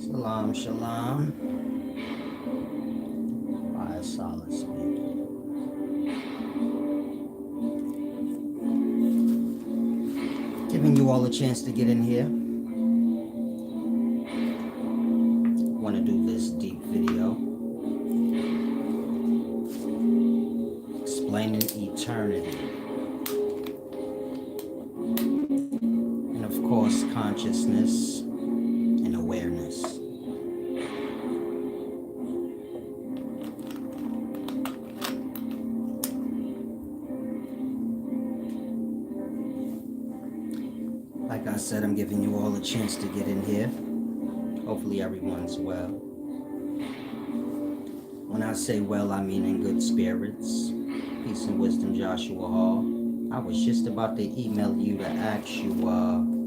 Shalom, shalom. By solid speaking. Giving you all a chance to get in here. Want to do this deep video explaining eternity and, of course, consciousness and awareness. Like I said, I'm giving you all a chance to get in here. Hopefully everyone's well. When I say well, I mean in good spirits. Peace and wisdom, Joshua Hall. I was just about to email you to ask you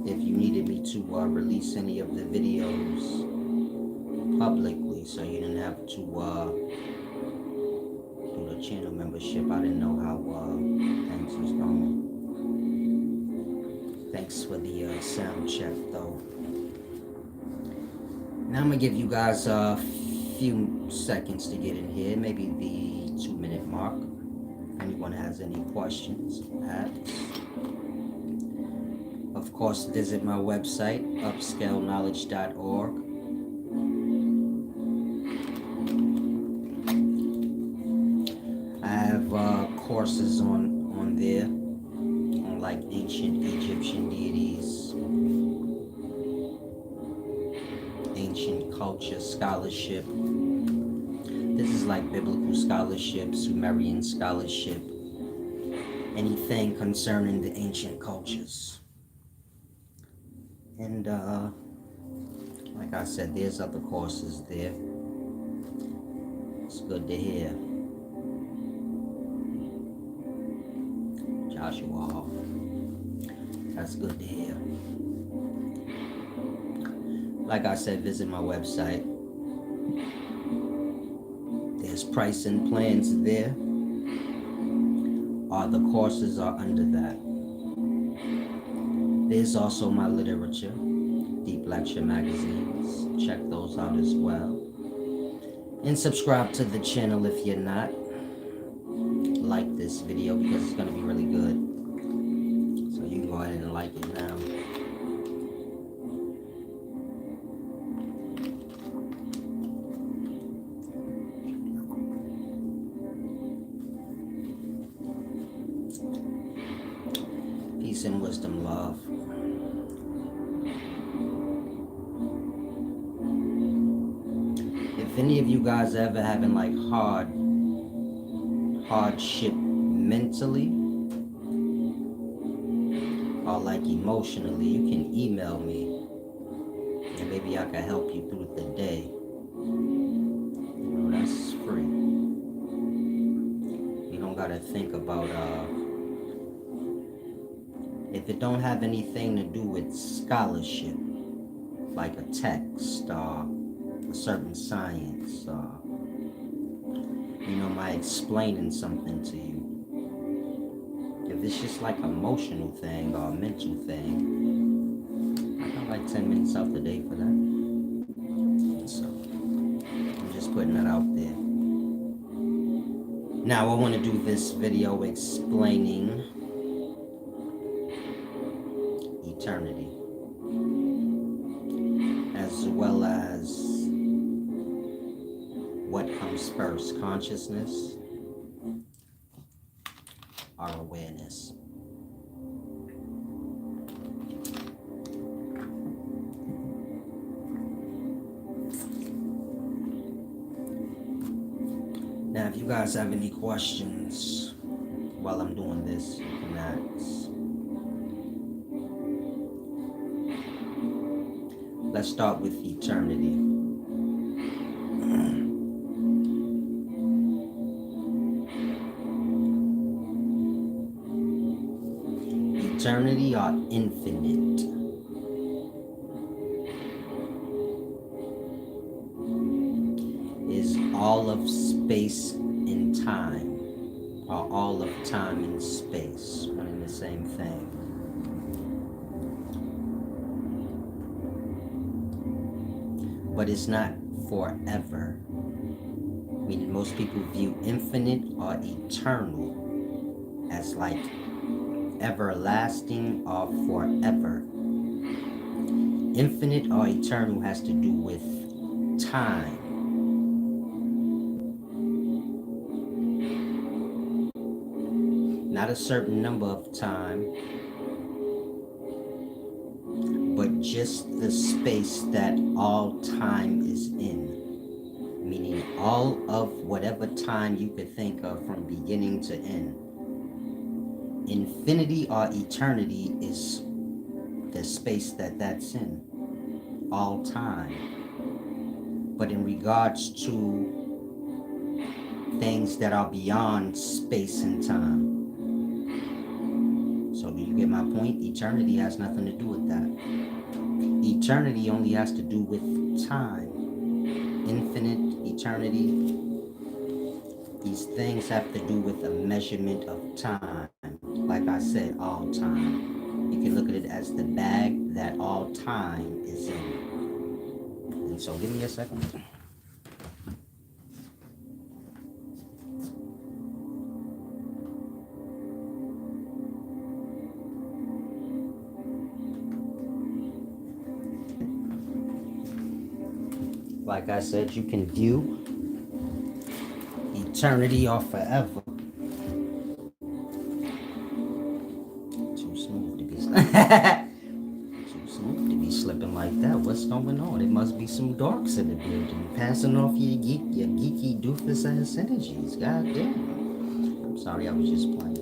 if you needed me to release any of the videos publicly, so you didn't have to do the channel membership. I didn't know how things was going. Thanks for the sound check, though. Now I'm gonna give you guys a few seconds to get in here, maybe the 2-minute mark. If anyone has any questions, ask. Of course, visit my website, upscaleknowledge.org. I have courses on there on like ancient Egyptian deities, ancient culture scholarship. This is like biblical scholarship, Sumerian scholarship, anything concerning the ancient cultures. And like I said, there's other courses there. It's good to hear. Joshua Hall. That's good to hear. Like I said, visit my website. There's pricing plans there. All the courses are under that. There's also my literature, Deep Lecture magazines. Check those out as well. And subscribe to the channel if you're not. Like this video because it's going to be really good. So you can go ahead and like it now. Peace and wisdom, love. If any of you guys ever having like hardship mentally or like emotionally, you can email me and maybe I can help you through the day. You know, that's free. You don't gotta think about if it don't have anything to do with scholarship, like a text or a certain science, you know, my explaining something to you. If it's just like an emotional thing or a mental thing, I got like 10 minutes out the day for that. So, I'm just putting that out there. Now, I want to do this video explaining eternity, as well as what comes first, consciousness or awareness. Now, if you guys have any questions while I'm doing this, you can ask. Let's start with eternity. Eternity or infinite is all of space and time, or all of time and space, one and the same thing. but it's not forever. Meaning most people view infinite or eternal as like everlasting or forever. Infinite or eternal has to do with time. Not a certain number of time, but just the space that all time is in. Meaning all of whatever time you could think of from beginning to end. Infinity or eternity is the space that's in. All time. But in regards to things that are beyond space and time. So do you get my point? Eternity has nothing to do with that. Eternity only has to do with time. Infinite, eternity. These things have to do with a measurement of time. Like I said, all time. You can look at it as the bag that all time is in. And so give me a second. Like I said, you can view eternity or forever. Too smooth to be too smooth to be slipping like that. What's going on? It must be some dorks in the building, passing off your geeky doofus ass energies. God damn. I'm sorry, I was just playing.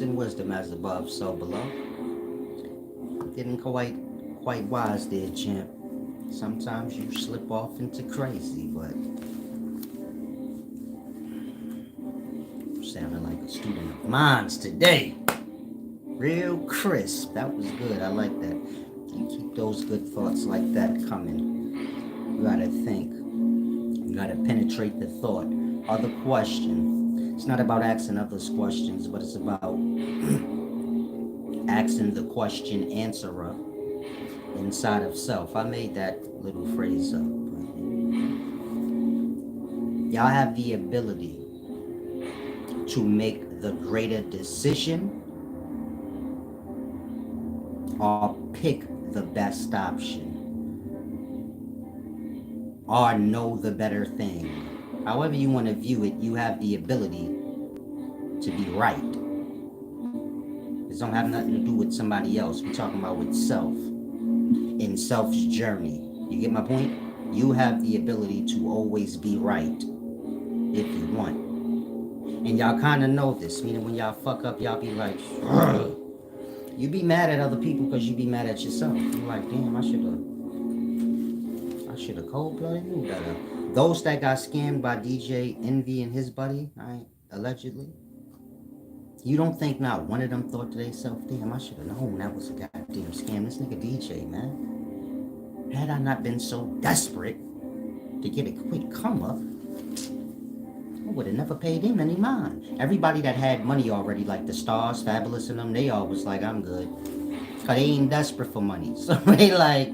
And wisdom as above, so below. Getting quite wise there, champ. Sometimes you slip off into crazy, but sounding like a student of mine today. Real crisp. That was good. I like that. You keep those good thoughts like that coming. You gotta think. You gotta penetrate the thought or the question. It's not about asking others questions, but it's about asking the question answerer inside of self. I made that little phrase up. Y'all have the ability to make the greater decision or pick the best option or know the better thing. However you want to view it, you have the ability to be right. This don't have nothing to do with somebody else. We're talking about with self. In self's journey. You get my point? You have the ability to always be right if you want. And y'all kind of know this. Meaning when y'all fuck up, y'all be like, ugh. You be mad at other people because you be mad at yourself. You're like, damn, I should have cold-blooded knew better. Those that got scammed by DJ Envy and his buddy, right, allegedly, you don't think not one of them thought to themselves, damn, I should have known that was a goddamn scam. This nigga DJ, man. Had I not been so desperate to get a quick come up, I would have never paid him any mind. Everybody that had money already, like the Stars, Fabulous and them, they all was like, I'm good. Cause they ain't desperate for money. So they like,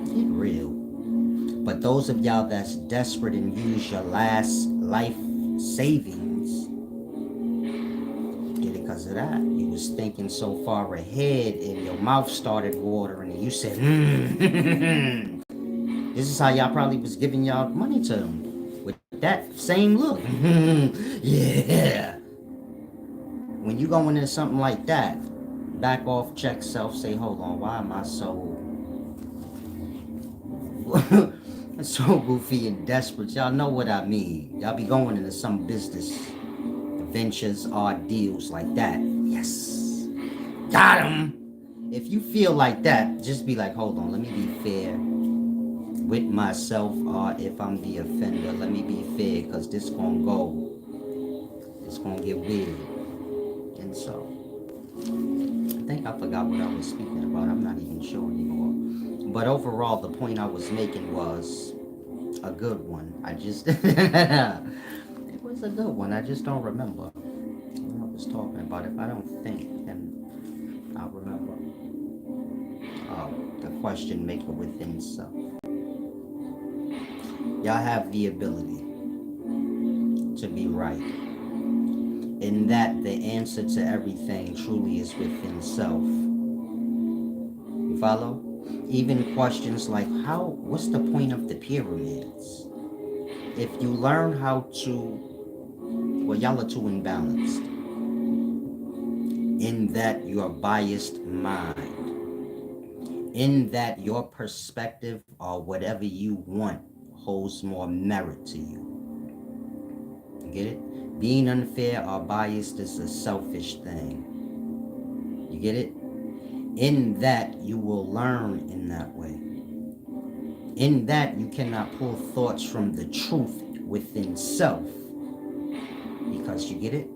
get real. But those of y'all that's desperate and use your last life savings, get it because of that. You was thinking so far ahead and your mouth started watering and you said, This is how y'all probably was giving y'all money to them. With that same look. Yeah. When you go into something like that, back off, check self, say, hold on, why am I so goofy and desperate? Y'all know what I mean. Y'all be going into some business ventures or deals like that. Yes. Got him. If you feel like that, just be like, hold on, let me be fair with myself, or if I'm the offender, let me be fair, because this gonna get weird. And so, I think I forgot what I was speaking about. I'm not even sure anymore. But overall, the point I was making was a good one. It was a good one. I just don't remember. talking about. If I don't think, then I'll remember. The question maker within self. Y'all have the ability to be right. In that the answer to everything truly is within self. You follow? Even questions like what's the point of the pyramids? If you learn how to, well, y'all are too imbalanced. In that your biased mind, in that your perspective or whatever you want holds more merit to you. You get it? Being unfair or biased is a selfish thing. You get it? In that you will learn in that way. In that you cannot pull thoughts from the truth within self. Because you get it?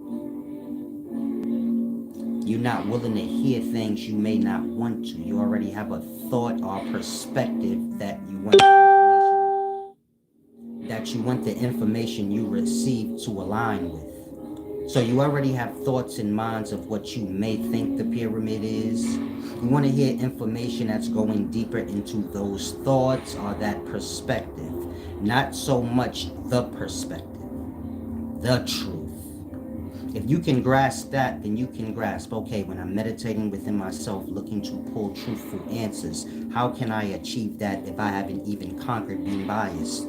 You're not willing to hear things you may not want to. You already have a thought or perspective that you want the information you receive to align with. So you already have thoughts and minds of what you may think the pyramid is. You want to hear information that's going deeper into those thoughts or that perspective. Not so much the perspective, the truth. If you can grasp that, then you can grasp, okay, when I'm meditating within myself, looking to pull truthful answers, how can I achieve that if I haven't even conquered being biased?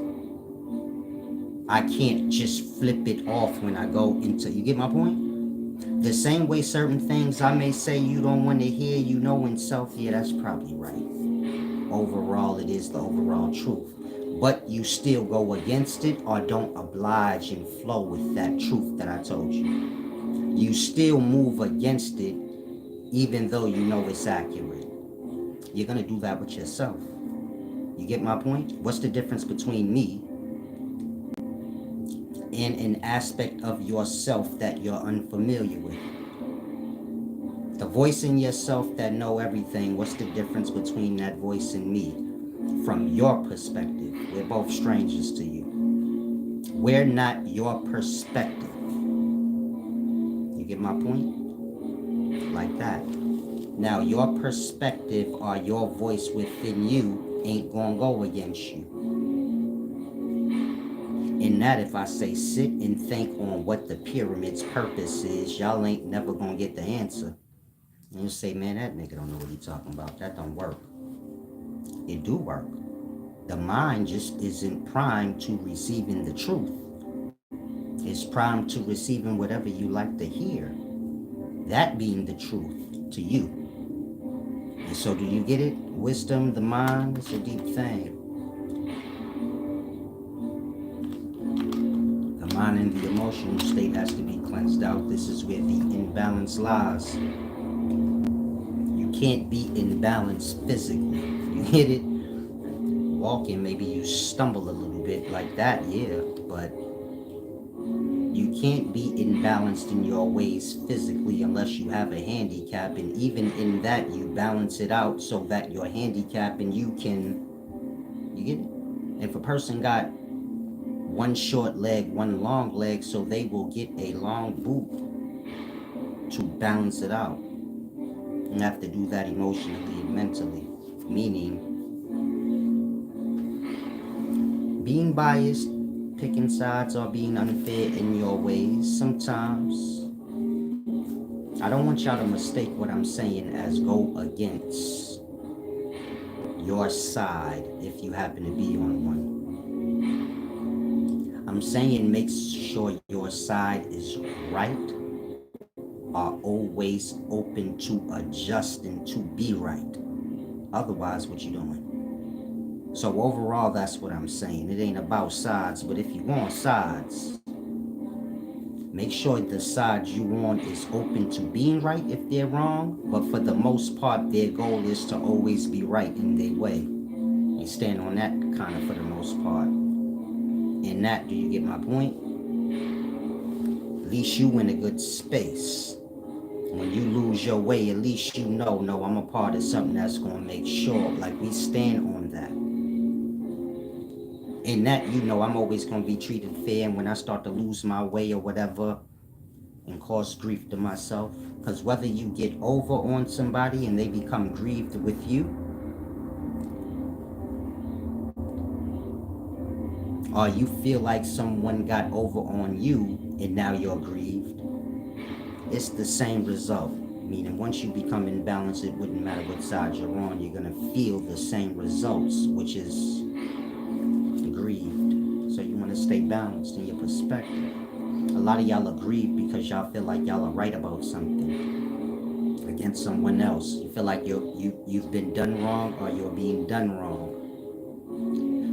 I can't just flip it off when I go into, you get my point? The same way certain things I may say you don't want to hear, you know in self, yeah, that's probably right. Overall, it is the overall truth. But you still go against it or don't oblige and flow with that truth that I told you. You still move against it even though you know it's accurate. You're going to do that with yourself. You get my point? What's the difference between me and an aspect of yourself that you're unfamiliar with? The voice in yourself that know everything, what's the difference between that voice and me? From your perspective, we're both strangers to you. We're not your perspective. You get my point? Like that. Now, your perspective or your voice within you ain't gonna go against you. In that, if I say sit and think on what the pyramid's purpose is, y'all ain't never gonna get the answer. And you say, man, that nigga don't know what he talking about. That don't work. It do work. The mind just isn't primed to receiving the truth. It's primed to receiving whatever you like to hear. That being the truth to you. And so do you get it? Wisdom, the mind, it's a deep thing. The mind and the emotional state has to be cleansed out. This is where the imbalance lies. You can't be imbalanced physically. You hit it? Walking, maybe you stumble a little bit like that, yeah, but you can't be imbalanced in your ways physically unless you have a handicap, and even in that you balance it out so that your handicap and you can, you get it? If a person got one short leg, one long leg, so they will get a long boot to balance it out. And have to do that emotionally and mentally, meaning being biased, picking sides, or being unfair in your ways. Sometimes I don't want y'all to mistake what I'm saying as go against your side if you happen to be on one. I'm saying make sure your side is right, are always open to adjusting to be right. Otherwise, what you doing? So overall, that's what I'm saying. It ain't about sides, but if you want sides, make sure the side you want is open to being right if they're wrong, but for the most part, their goal is to always be right in their way. They stand on that kind of for the most part. In that, do you get my point? At least you in a good space. When you lose your way, at least you know, no, I'm a part of something that's going to make sure, like we stand on that. In that, you know, I'm always going to be treated fair, and when I start to lose my way or whatever, and cause grief to myself. Because whether you get over on somebody and they become grieved with you, or you feel like someone got over on you and now you're grieved, it's the same result. Meaning once you become imbalanced, it wouldn't matter what side you're on, you're going to feel the same results, which is grieved. So you want to stay balanced in your perspective. A lot of y'all are grieved because y'all feel like y'all are right about something against someone else. You feel like you've been done wrong or you're being done wrong.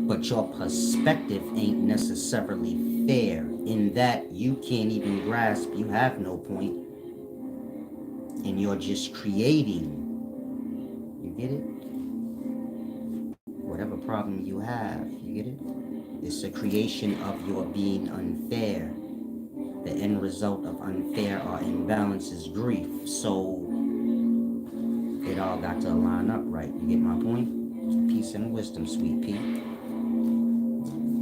But your perspective ain't necessarily fair in that you can't even grasp, you have no point, and you're just creating. You get it? Whatever problem you have, you get it? It's a creation of your being unfair. The end result of unfair or imbalance is grief. So it all got to line up right. You get my point? Peace and wisdom, sweet pea.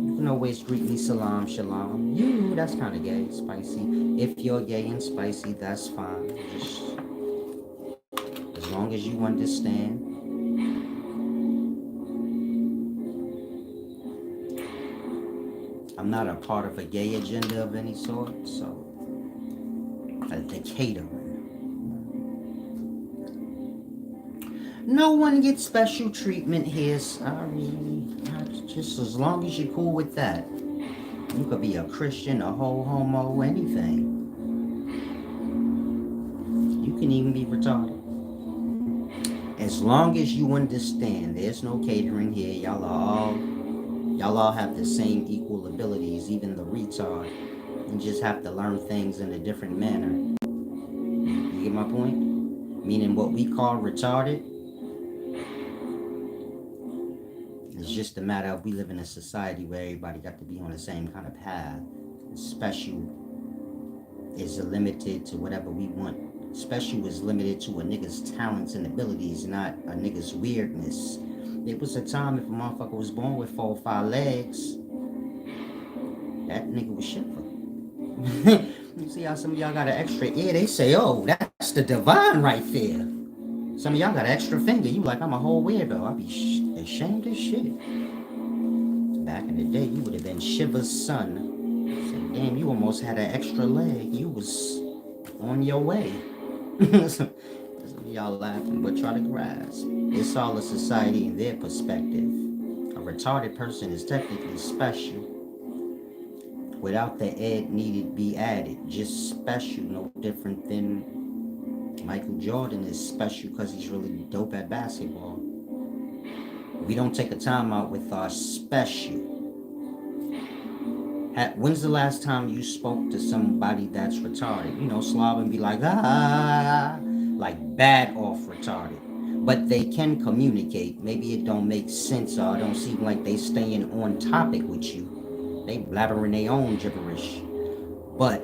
You can always greet me salam, shalom. You, that's kind of gay, spicy. If you're gay and spicy, that's fine. Just as long as you understand. I'm not a part of a gay agenda of any sort, so the catering. No one gets special treatment here, sorry. Just as long as you're cool with that. You could be a Christian, a whole homo, anything. You can even be retarded. As long as you understand, there's no catering here. Y'all all have the same equal abilities, even the retard. You just have to learn things in a different manner. You get my point? Meaning what we call retarded, it's just a matter of we live in a society where everybody got to be on the same kind of path. Special is limited to whatever we want. Special is limited to a nigga's talents and abilities, not a nigga's weirdness. There was a time if a motherfucker was born with 4 or 5 legs, that nigga was shiver. You see how some of y'all got an extra ear? They say, oh, that's the divine right there. Some of y'all got an extra finger. You like, I'm a whole weirdo. I'll be ashamed as shit. Back in the day, you would have been Shiva's son. Say, damn, you almost had an extra leg. You was on your way. Some of y'all laughing, but try to grasp. It's all a society in their perspective. A retarded person is technically special. Without the ed needed be added. Just special, no different than Michael Jordan is special because he's really dope at basketball. We don't take a time out with our special. When's the last time you spoke to somebody that's retarded? You know, slob and be like, like bad off retarded. But they can communicate. Maybe it don't make sense or it don't seem like they staying on topic with you. They blabbering their own gibberish. But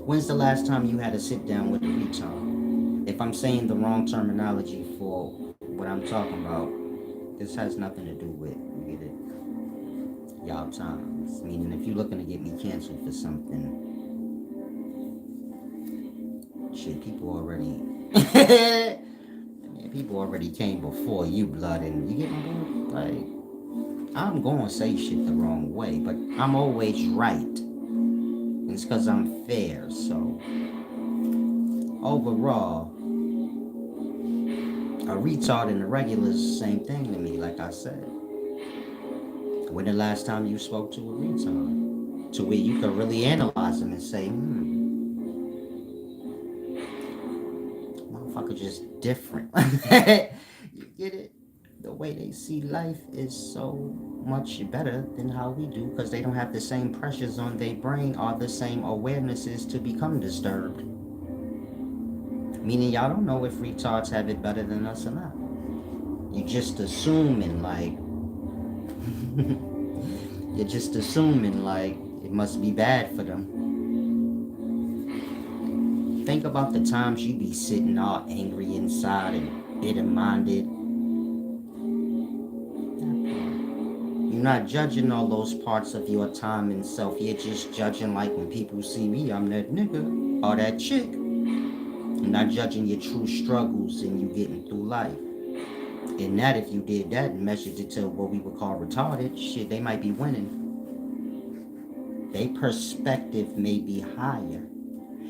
when's the last time you had to sit down with a retard? If I'm saying the wrong terminology for what I'm talking about, this has nothing to do with, you get it, y'all times. Meaning if you're looking to get me canceled for something, shit, people already came before you, blood, and you get my point? Like, I'm gonna say shit the wrong way, but I'm always right. And it's because I'm fair, so overall, a retard and a regular is the same thing to me, like I said. When the last time you spoke to a retard? To where you could really analyze them and say, motherfucker just different. You get it? The way they see life is so much better than how we do because they don't have the same pressures on their brain or the same awarenesses to become disturbed. Meaning y'all don't know if retards have it better than us or not. You just assuming like you're just assuming like it must be bad for them. Think about the times you be sitting all angry inside and bitter-minded. You You're not judging all those parts of your time and self. You're just judging like when people see me, I'm that nigga or that chick. You're not judging your true struggles and you getting through life. And that, if you did that and measured it to what we would call retarded, shit, they might be winning. Their perspective may be higher.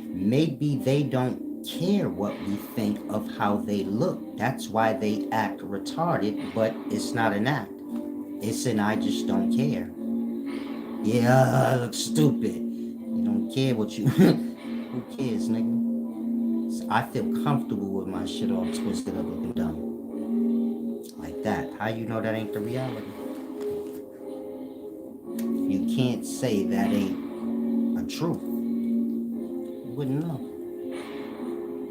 Maybe they don't care what we think of how they look. That's why they act retarded, but it's not an act. It's an I just don't care. Yeah, I look stupid. You don't care what you... Who cares, nigga? So I feel comfortable with my shit all twisted up looking dumb. Like that. How you know that ain't the reality? You can't say that ain't a truth. You wouldn't know.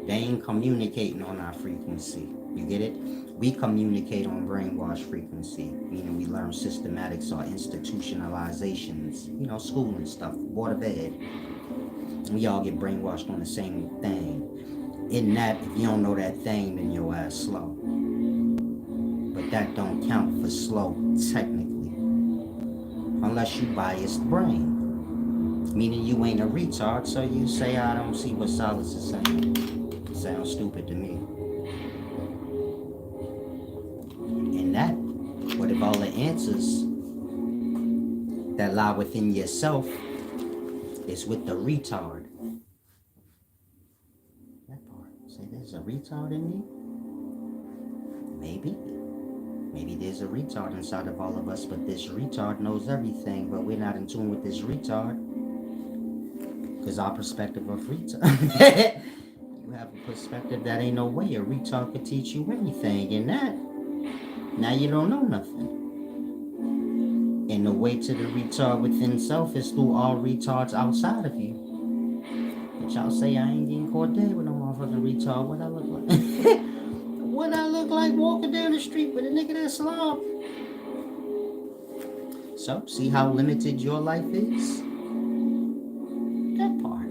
They ain't communicating on our frequency. You get it? We communicate on brainwash frequency, meaning we learn systematics or institutionalizations, you know, school and stuff, board of ed. We all get brainwashed on the same thing. In that, if you don't know that thing, then your ass slow. But that don't count for slow, technically. Unless you biased brain. Meaning you ain't a retard, so you say, I don't see what Solace is saying. It sounds stupid to me. And that, what if all the answers that lie within yourself is with the retard? That part. Say there's a retard in me? Maybe. Maybe there's a retard inside of all of us, but this retard knows everything, but we're not in tune with this retard. Because our perspective of retard. You have a perspective that ain't no way a retard could teach you anything. And that, now you don't know nothing. And the way to the retard within self is through all retards outside of you. But y'all say I ain't getting caught dead with no motherfucking retard. What I look like? What I look like walking down the street with a nigga that slob? So, see how limited your life is? That part.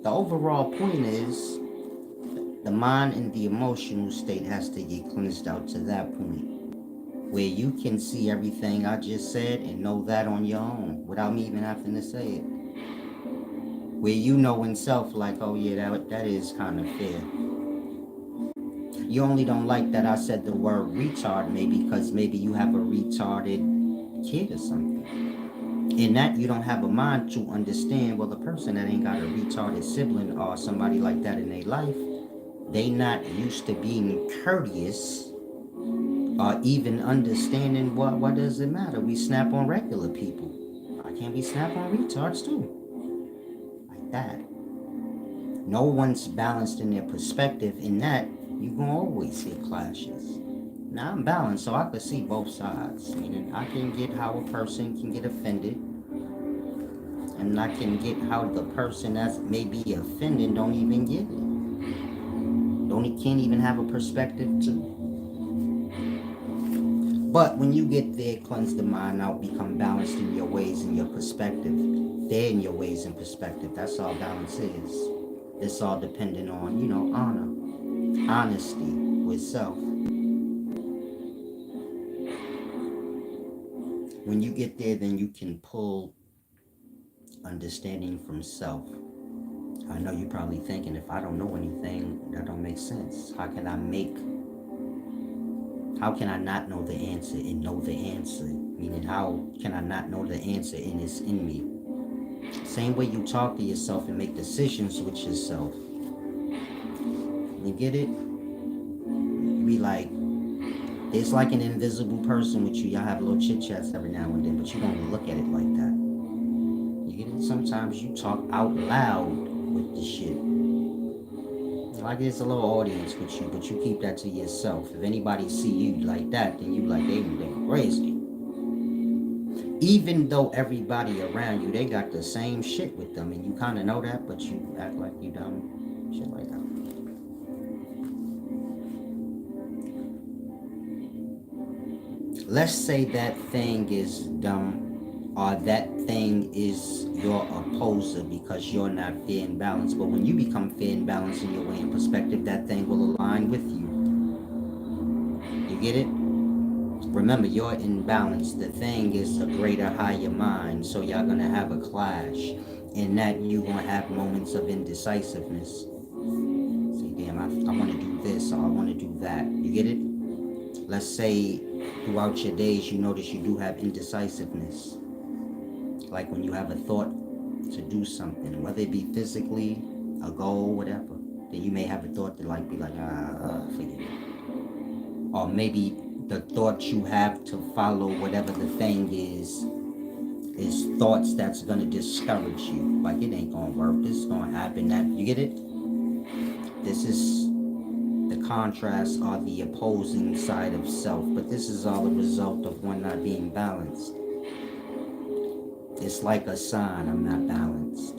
The overall point is the mind and the emotional state has to get cleansed out to that point where you can see everything I just said and know that on your own without me even having to say it. Where you know in self like, oh yeah, that is kind of fair. You only don't like that I said the word retard maybe because maybe you have a retarded kid or something. In that you don't have a mind to understand, well, the person that ain't got a retarded sibling or somebody like that in their life, they not used to being courteous or even understanding what does it matter? We snap on regular people. Why can't we snap on retards too? Like that. No one's balanced in their perspective. In that, you're going to always get clashes. Now, I'm balanced, so I can see both sides. Meaning, I can get how a person can get offended. And I can get how the person that's maybe offended don't even get it. Can't even have a perspective to. But when you get there, cleanse the mind out, become balanced in your ways and your perspective. There in your ways and perspective. That's all balance is. It's all dependent on, you know, honor, honesty with self. When you get there, then you can pull understanding from self. I know you're probably thinking, if I don't know anything, that don't make sense. How can I not know the answer and know the answer? Meaning, how can I not know the answer and it's in me? Same way you talk to yourself and make decisions with yourself. You get it? You be like, there's like an invisible person with you. Y'all have little chit chats every now and then, but you don't look at it like that. You get it? Sometimes you talk out loud with the shit. Like there's a little audience with you, but you keep that to yourself. If anybody see you like that, then you like, they crazy. Even though everybody around you, they got the same shit with them, and you kind of know that, but you act like you dumb. Shit like that. Let's say that thing is dumb, or that thing is your opposer because you're not fair and balanced. But when you become fair and balanced in your way and perspective, that thing will align with you. You get it? Remember, you're in balance. The thing is a greater, higher mind. So y'all gonna have a clash. In that, you gonna have moments of indecisiveness. Say, damn, I want to do this or I want to do that. You get it? Let's say throughout your days, you notice you do have indecisiveness. Like when you have a thought to do something, whether it be physically, a goal, whatever, then you may have a thought to like be like, forget it. Or maybe the thought you have to follow whatever the thing is thoughts that's gonna discourage you. Like it ain't gonna work. This is gonna happen. That you get it? This is the contrast or the opposing side of self. But this is all a result of one not being balanced. It's like a sign I'm not balanced.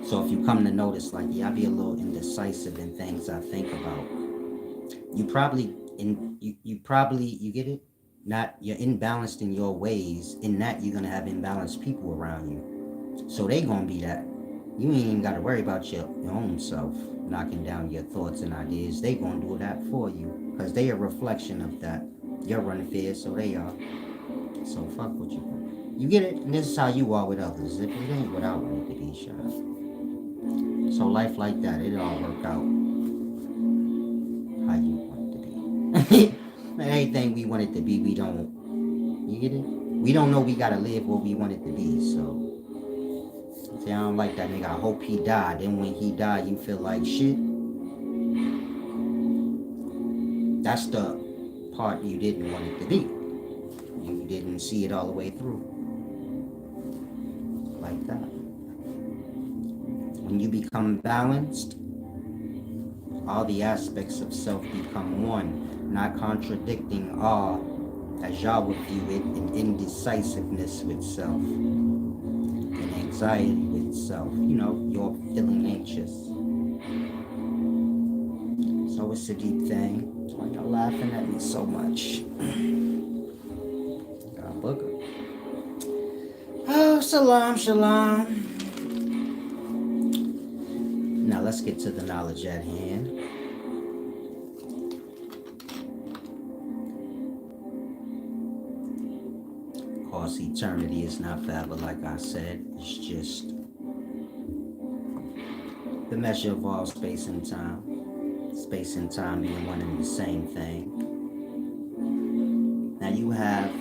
So if you come to notice, like, yeah, I be a little indecisive in things I think about. You probably you get it? Not you're imbalanced in your ways. In that you're gonna have imbalanced people around you. So they gonna be that. You ain't even gotta worry about your own self knocking down your thoughts and ideas. They gonna do that for you. Cause they a reflection of that. You're unfair, so they are. So fuck what you want. You get it? And this is how you are with others. If it ain't what I want it to be, shot. So life like that, it all work out how you want it to be. Anything we want it to be, we don't. You get it? We don't know we gotta live what we want it to be, so. See, I don't like that nigga. I hope he died. Then when he died, you feel like shit. That's the part you didn't want it to be. You didn't see it all the way through. Like that. When you become balanced, all the aspects of self become one, not contradicting all, as y'all would view it, in indecisiveness with self, and anxiety with self. You know, you're feeling anxious. So it's a deep thing. Why y'all laughing at me so much? God, booger. Oh, shalom, shalom. Now let's get to the knowledge at hand. Of course, eternity is not forever, like I said. It's just the measure of all space and time. Space and time being one and the same thing. Now you have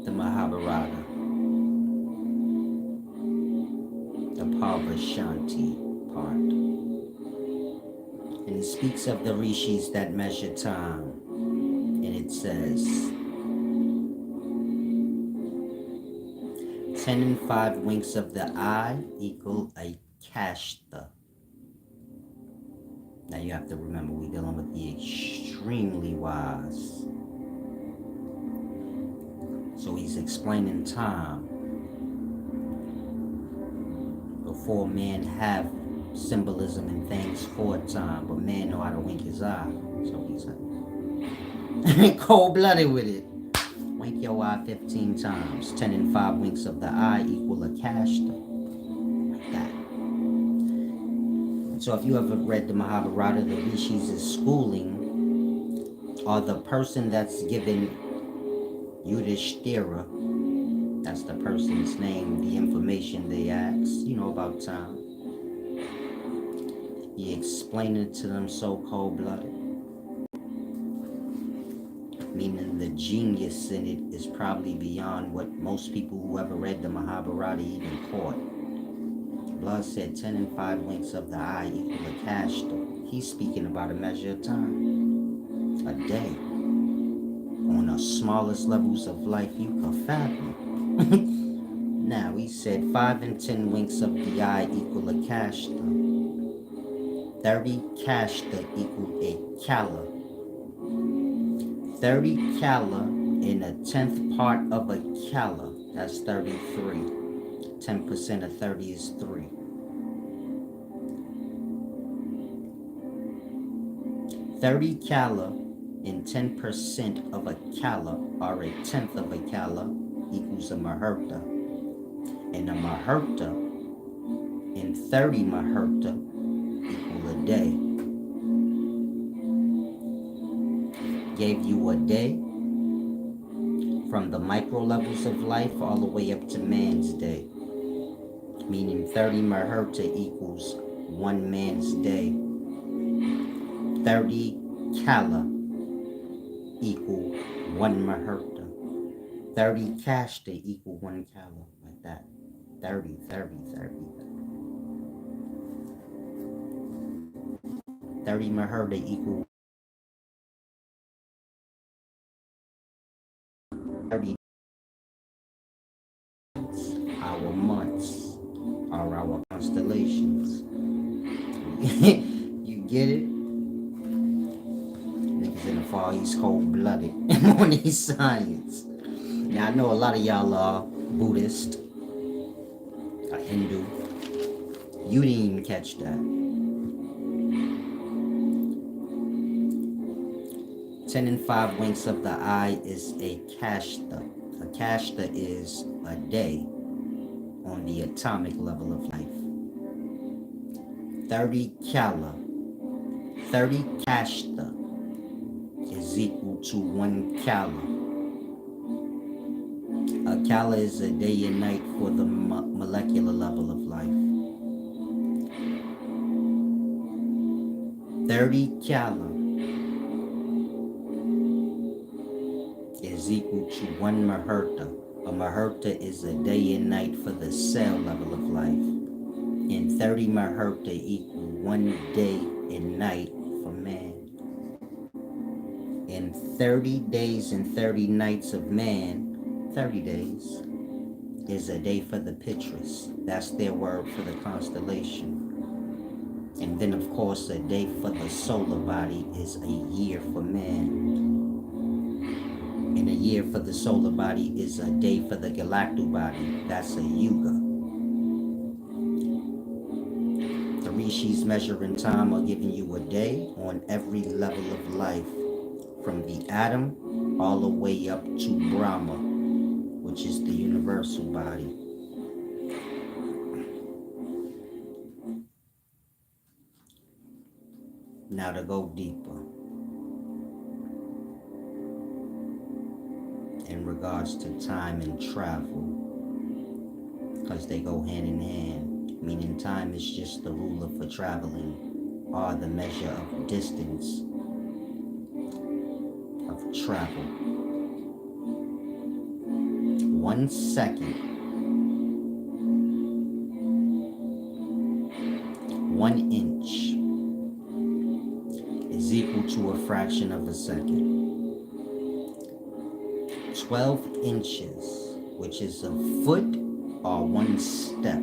the Mahabharata, the Parvashanti part. And it speaks of the rishis that measure time. And it says, 10 and 5 winks of the eye equal a kashta. Now you have to remember, we're dealing with the extremely wise. So he's explaining time before man have symbolism and things for time, but man know how to wink his eye. So he's like cold-blooded with it. Wink your eye 15 times. 10 and 5 winks of the eye equal a kashta. Like that. So if you ever read the Mahabharata, the rishis is schooling, or the person that's given Yudhishthira, that's the person's name, the information they ask, you know, about time. He explained it to them so cold-blooded. Meaning the genius in it is probably beyond what most people who ever read the Mahabharata even caught. Blood said 10 and 5 winks of the eye equal a kashta. He's speaking about a measure of time. A day. On the smallest levels of life you can fathom. Now, he said 5 and 10 winks of the eye equal a kashta. 30 kashta equal a kala. 30 kala in a 10th part of a kala. That's 33. 10% of 30 is 3. 30 kala in 10% of a kala, or a 10th of a kala, equals a muhurta. And a muhurta in 30 muhurta equal a day. gave you a day from the micro levels of life all the way up to man's day, meaning 30 Maherta equals one man's day. 30 Kala equal one Maherta. 30 Kashta equal one Kala, like that. 30, 30, 30. 30 Maherta equal 30. Our months are our constellations. You get it? Niggas in the Far East cold-blooded on these science. Now I know a lot of y'all are Buddhist, a Hindu. You didn't even catch that. 10 and 5 winks of the eye is a kashta. A kashta is a day on the atomic level of life. 30 kala, 30 kashta is equal to 1 kala. A kala is a day and night for the molecular level of life. 30 kala is equal to 1 Maherta. A Maherta is a day and night for the cell level of life. And 30 Maherta equal 1 day and night for man. And 30 days and 30 nights of man, 30 days, is a day for the Pitris. That's their word for the constellation. And then, of course, a day for the solar body is a year for man. And a year for the solar body is a day for the galactic body. That's a yuga. The rishis measuring time are giving you a day on every level of life, from the atom all the way up to Brahma, which is the universal body. Now to go deeper in regards to time and travel, because they go hand in hand, meaning time is just the ruler for traveling, or the measure of distance of travel. 1 second, 1 inch is equal to a fraction of a second. 12 inches, which is a foot or 1 step.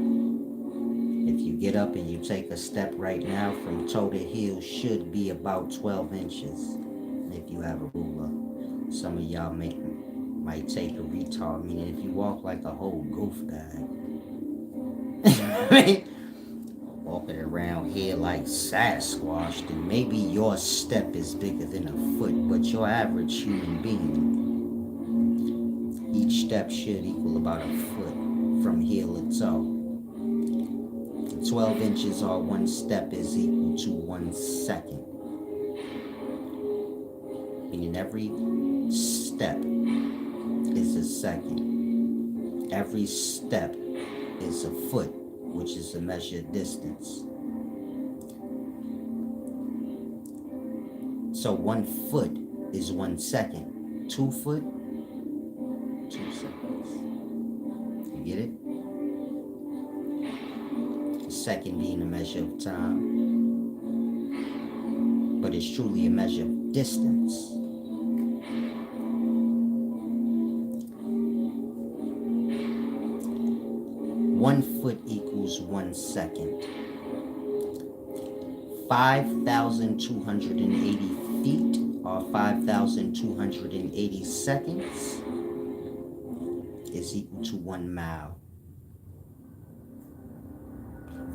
If you get up and you take a step right now from toe to heel, should be about 12 inches if you have a ruler. Some of y'all might take a retard, meaning if you walk like a whole goof bag. Walking around here like Sasquatch, then maybe your step is bigger than a foot, but your average human being, each step should equal about a foot from heel to toe. 12 inches or 1 step is equal to 1 second. Meaning every step is a second. Every step is a foot, which is a measured distance. So 1 foot is 1 second. 2 foot, 2 seconds. You get it? A second being a measure of time, but it's truly a measure of distance. One foot equals 1 second. 5,280 feet or 5,280 seconds is equal to 1 mile.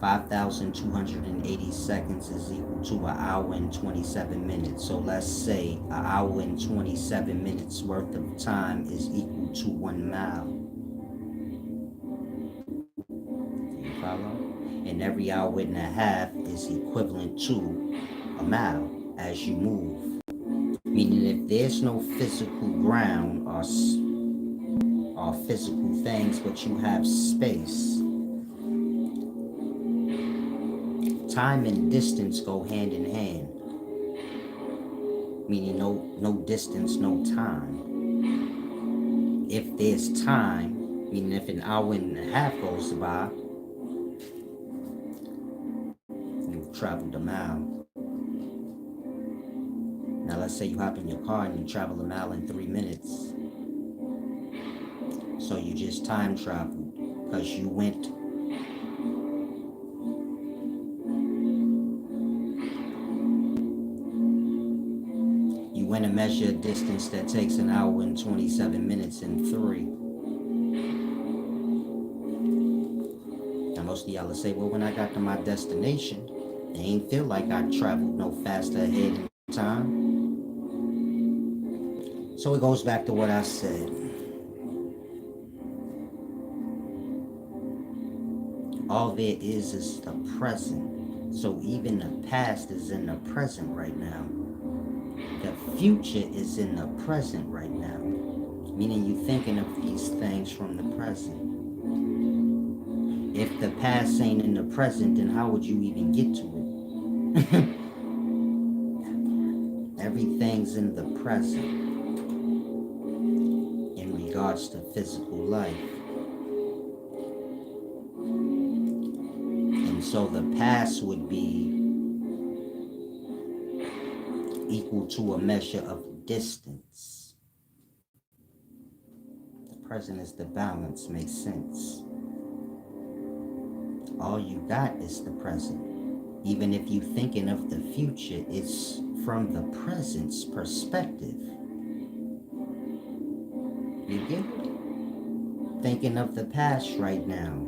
5,280 seconds is equal to 1 hour and 27 minutes. So let's say 1 hour and 27 minutes worth of time is equal to 1 mile. You follow? And every hour and a half is equivalent to a mile as you move. Meaning if there's no physical ground or physical things, but you have space, time and distance go hand in hand. Meaning no distance, no time. If there's time, meaning if an hour and a half goes by, you've traveled a mile. Now let's say you hop in your car and you travel a mile in 3 minutes. So you just time traveled because you went to measure a distance that takes an hour and 27 minutes in 3. Now most of y'all will say, well, when I got to my destination, it ain't feel like I traveled no faster ahead in time. So it goes back to what I said. All there is the present. So even the past is in the present right now. The future is in the present right now. Meaning you're thinking of these things from the present. If the past ain't in the present, then how would you even get to it? Everything's in the present in regards to physical life. And so the past would be equal to a measure of distance. The present is the balance, makes sense. All you got is the present. Even if you're thinking of the future, it's from the present's perspective. You get it? Thinking of the past right now.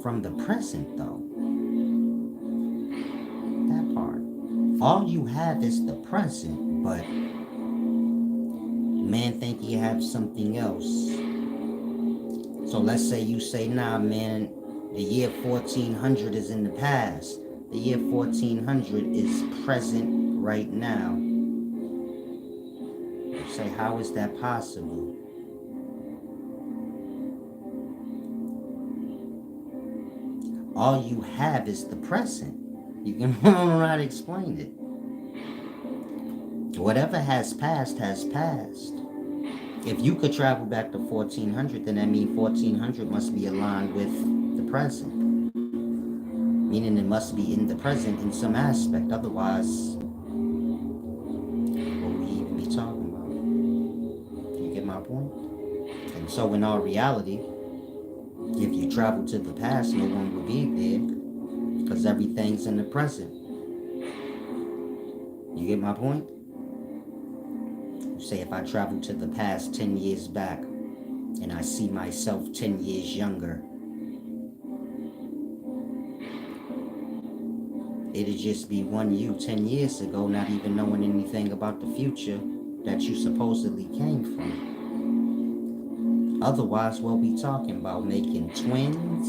From the present though. That part. All you have is the present, but man think you have something else. So let's say you say, nah man, the year 1400 is in the past. The year 1400 is present right now. You say, how is that possible? All you have is the present. You can know how to explain it. Whatever has passed has passed. If you could travel back to 1400, then that means 1400 must be aligned with the present. Meaning it must be in the present in some aspect. Otherwise, what would we even be talking about? You get my point? And so in all reality, if you travel to the past, no one will be there. Because everything's in the present. You get my point? Say if I travel to the past 10 years back and I see myself 10 years younger, it'd just be one you 10 years ago, not even knowing anything about the future that you supposedly came from. Otherwise, what we talking about? Making twins?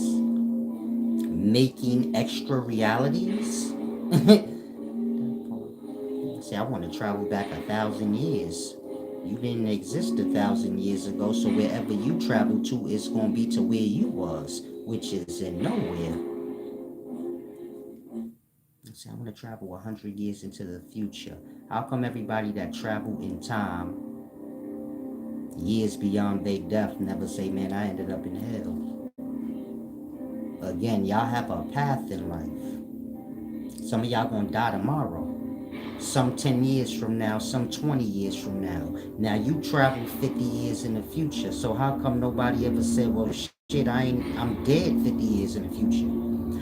Making extra realities? See, I want to travel back 1,000 years. You didn't exist 1,000 years ago, so wherever you travel to is going to be to where you was, which is in nowhere. See, I want to travel 100 years into the future. How come everybody that travel in time, years beyond their death, never say, man, I ended up in hell? Again, y'all have a path in life. Some of y'all gonna die tomorrow. Some 10 years from now, some 20 years from now. Now you travel 50 years in the future. So how come nobody ever said, well, shit, I'm dead 50 years in the future?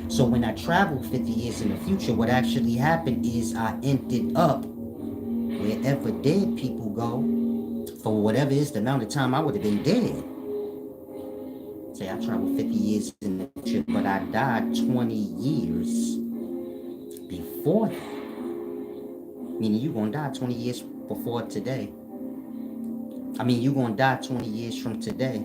So when I traveled 50 years in the future, what actually happened is I ended up wherever dead people go for whatever is the amount of time I would have been dead. Say I traveled 50 years in the future, but I died 20 years before that. Meaning you're going to die 20 years before today. I mean, you're going to die 20 years from today,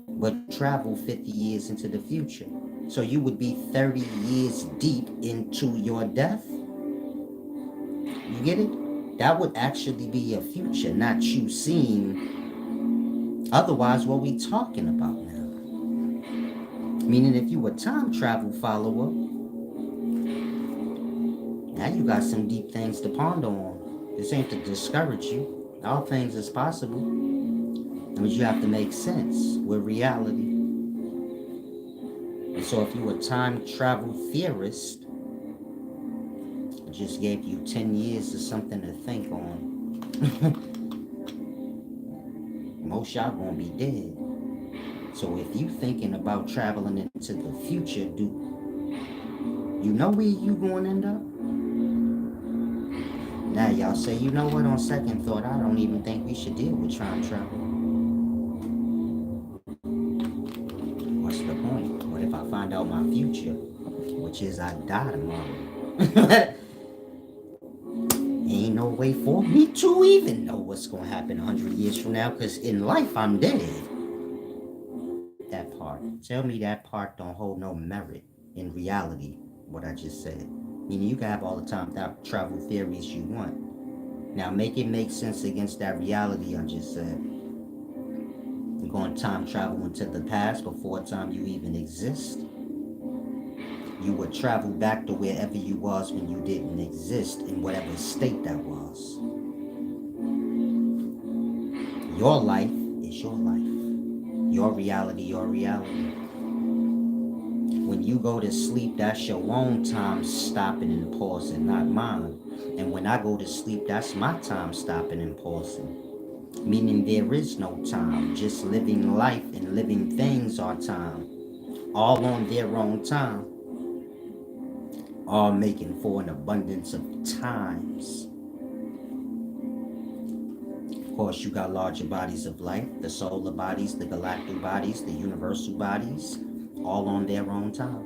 but travel 50 years into the future. So you would be 30 years deep into your death. You get it? That would actually be your future, not you seeing. Otherwise, what we talking about now? Meaning, if you a time travel follower, now you got some deep things to ponder on. This ain't to discourage you. All things is possible. But you have to make sense with reality. And so if you a time travel theorist, I just gave you 10 years of something to think on. Most y'all gonna be dead. So if you thinking about traveling into the future, do you know where you gonna end up? Now y'all say, you know what, on second thought, I don't even think we should deal with time travel. What's the point? What if I find out my future, which is I die tomorrow? Ain't no way for me to even know what's gonna happen 100 years from now, because in life I'm dead. That part. Tell me that part don't hold no merit in reality, what I just said. Meaning you can have all the time travel theories you want. Now make it make sense against that reality I just said. You're going time travel into the past before time you even exist. You would travel back to wherever you was when you didn't exist, in whatever state that was. Your life is your life. Your reality, your reality. When you go to sleep, that's your own time stopping and pausing, not mine. And when I go to sleep, that's my time stopping and pausing. Meaning there is no time. Just living life and living things are time. All on their own time. All making for an abundance of times. Of course, you got larger bodies of light, the solar bodies, the galactic bodies, the universal bodies, all on their own time.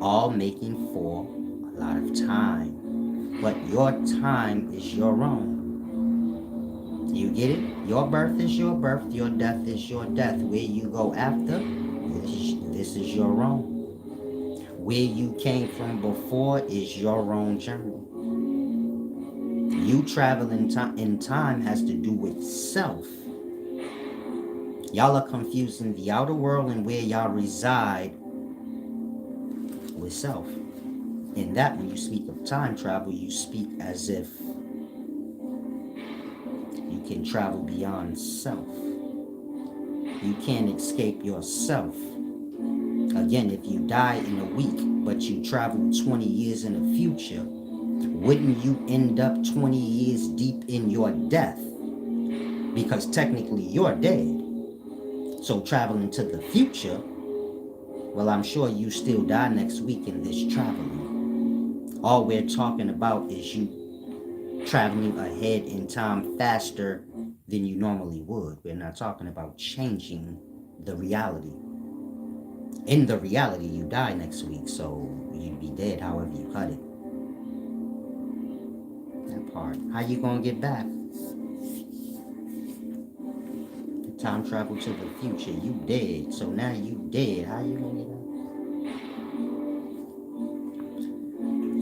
All making for a lot of time. But your time is your own. You get it? Your birth is your birth, your death is your death. Where you go after, this is your own. Where you came from before is your own journey. You traveling in time has to do with self. Y'all are confusing the outer world and where y'all reside with self. In that, when you speak of time travel, you speak as if you can travel beyond self. You can't escape yourself. Again, if you die in a week, but you travel 20 years in the future, wouldn't you end up 20 years deep in your death? Because technically you're dead. So traveling to the future, well, I'm sure you still die next week in this traveling. All we're talking about is you traveling ahead in time faster than you normally would. We're not talking about changing the reality. In the reality, you die next week, so you'd be dead however you cut it. That part. How you gonna get back? Time travel to the future. You dead, so now you dead. How you gonna get back?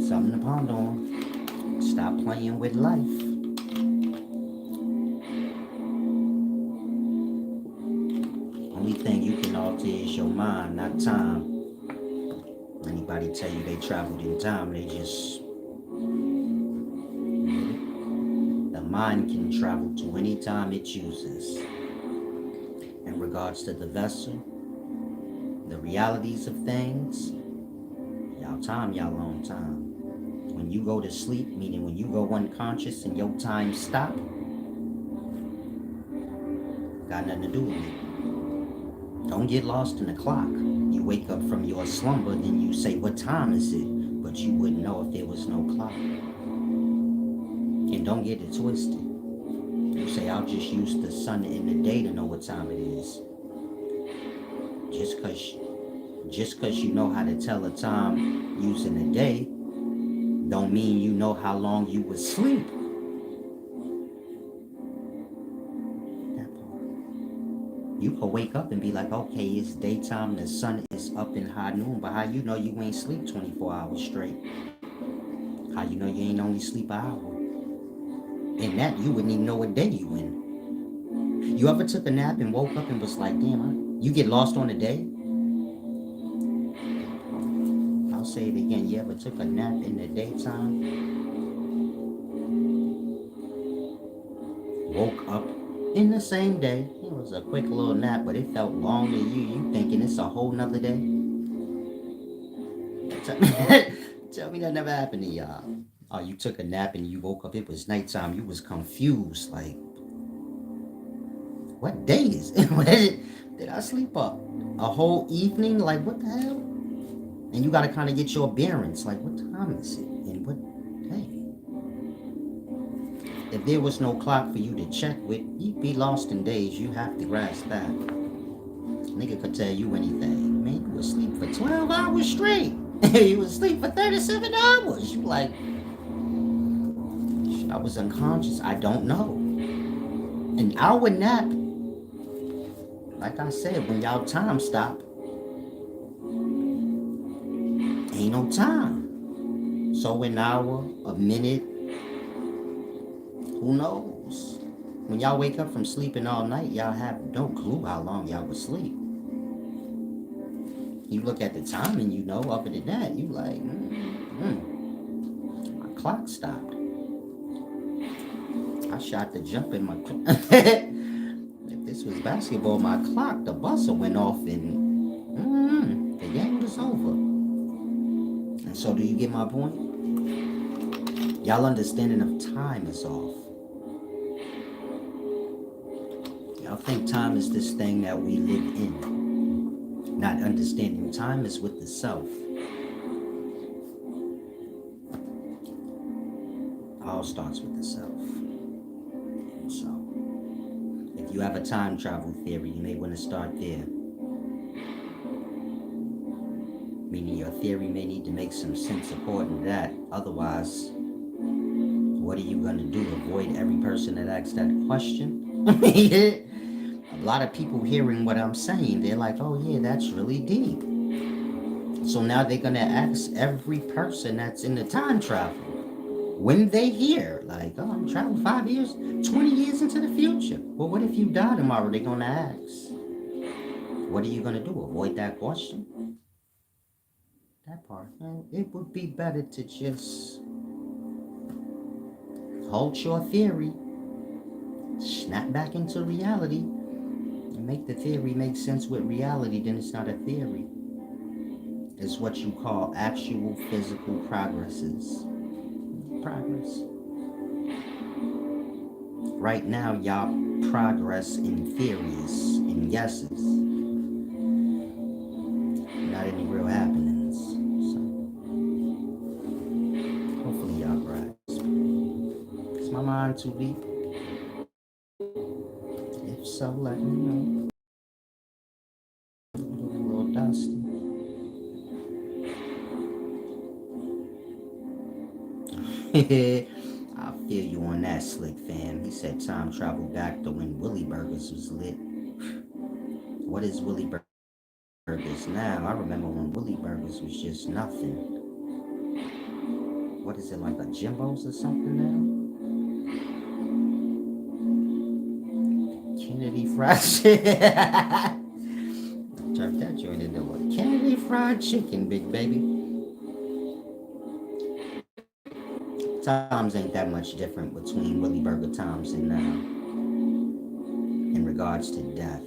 Something to ponder on. Stop playing with life. Only thing you can alter is your mind, not time. Anybody tell you they traveled in time, they just... The mind can travel to any time it chooses. In regards to the vessel, the realities of things, y'all time, y'all own time. When you go to sleep, meaning when you go unconscious and your time stop, got nothing to do with it. Don't get lost in the clock. You wake up from your slumber, then you say, what time is it? But you wouldn't know if there was no clock. And don't get it twisted. You say, I'll just use the sun in the day to know what time it is. Just cause you know how to tell a time using the day, don't mean you know how long you would sleep. You could wake up and be like, okay, it's daytime, the sun is up in high noon, but how you know you ain't sleep 24 hours straight? How you know you ain't only sleep an hour? In that, you wouldn't even know what day you in. You ever took a nap and woke up and was like, damn, you get lost on a day? I'll say it again. You ever took a nap in the daytime, woke up in the same day? It was a quick little nap, but it felt long to you. You thinking it's a whole nother day? Tell me that never happened to y'all. Oh, you took a nap and you woke up, it was nighttime. You was confused, like, what day is it? Did I sleep up a whole evening? Like, what the hell? And you got to kind of get your bearings. Like, what time is it? And what day? If there was no clock for you to check with, you'd be lost in days. You have to grasp that. Nigga could tell you anything. Man, you was asleep for 12 hours straight. You was asleep for 37 hours. You like, shit, I was unconscious. I don't know. An hour nap, like I said, when y'all time stop, ain't no time. So an hour, a minute, who knows? When y'all wake up from sleeping all night, y'all have no clue how long y'all was asleep. You look at the time and you know, other than that, you like, my clock stopped. I shot the jump in my clock. If this was basketball, my clock, the buzzer went off and the game was over. And so do you get my point? Y'all understanding of time is off. Y'all think time is this thing that we live in. Not understanding time is with the self. All starts with the self. So, if you have a time travel theory, you may want to start there. Meaning your theory may need to make some sense according to that. Otherwise, what are you going to do? Avoid every person that asks that question? A lot of people hearing what I'm saying, they're like, oh yeah, that's really deep. So now they're going to ask every person that's in the time travel when they hear, like, oh, I'm traveling 5 years, 20 years into the future. Well, what if you die tomorrow? They're going to ask. What are you going to do? Avoid that question? That part. It would be better to just hold your theory, snap back into reality, and make the theory make sense with reality. Then it's not a theory. It's what you call actual physical progresses. Progress. Right now, y'all progress in theories, in guesses, not any real happenings. So, hopefully y'all grasp. Is my mind too deep? If so, let me know. A little dusty. I feel you on that, Slick fam. He said time travel back to when Willy Burgers was lit. What is Willy Burgers now? I remember when Willy Burgers was just nothing. What is it, like a Jimbo's or something now? Kennedy Fried Chicken. Turn that joint into what? Kennedy Fried Chicken, big baby. Times ain't that much different between Willy Burger times and now in regards to death.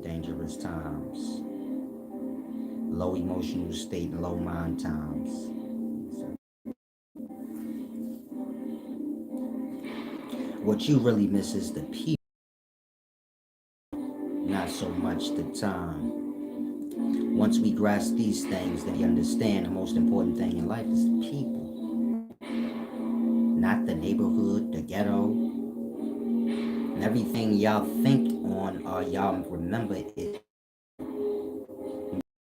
Dangerous times. Low emotional state and low mind times. What you really miss is the people, not so much the time. Once we grasp these things, then we understand the most important thing in life is the people. Not the neighborhood, the ghetto, and everything y'all think on or y'all remember it.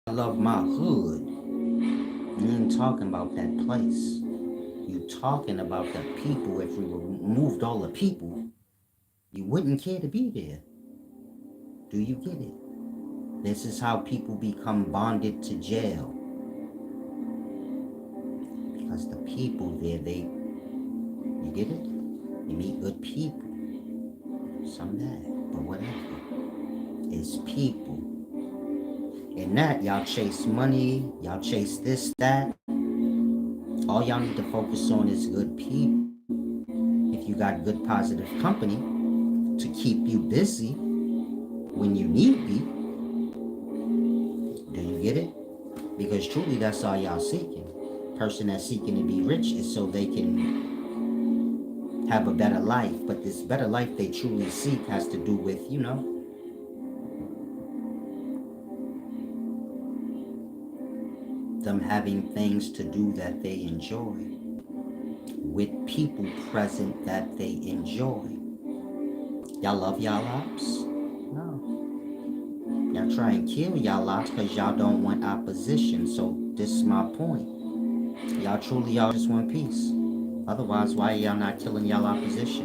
I love my hood. You ain't talking about that place. You talking about the people. If we removed all the people, you wouldn't care to be there. Do you get it? This is how people become bonded to jail. Because the people there, they You get it? You meet good people. Some bad, but whatever. It's people. In that, y'all chase money, y'all chase this, that. All y'all need to focus on is good people. If you got good, positive company to keep you busy when you need be, do you get it? Because truly, that's all y'all seeking. Person that's seeking to be rich is so they can have a better life. But this better life they truly seek has to do with, them having things to do that they enjoy, with people present that they enjoy. Y'all love y'all ops? No. Y'all try and kill y'all ops because y'all don't want opposition. So this is my point. Y'all just want peace. Otherwise, why are y'all not killing y'all opposition?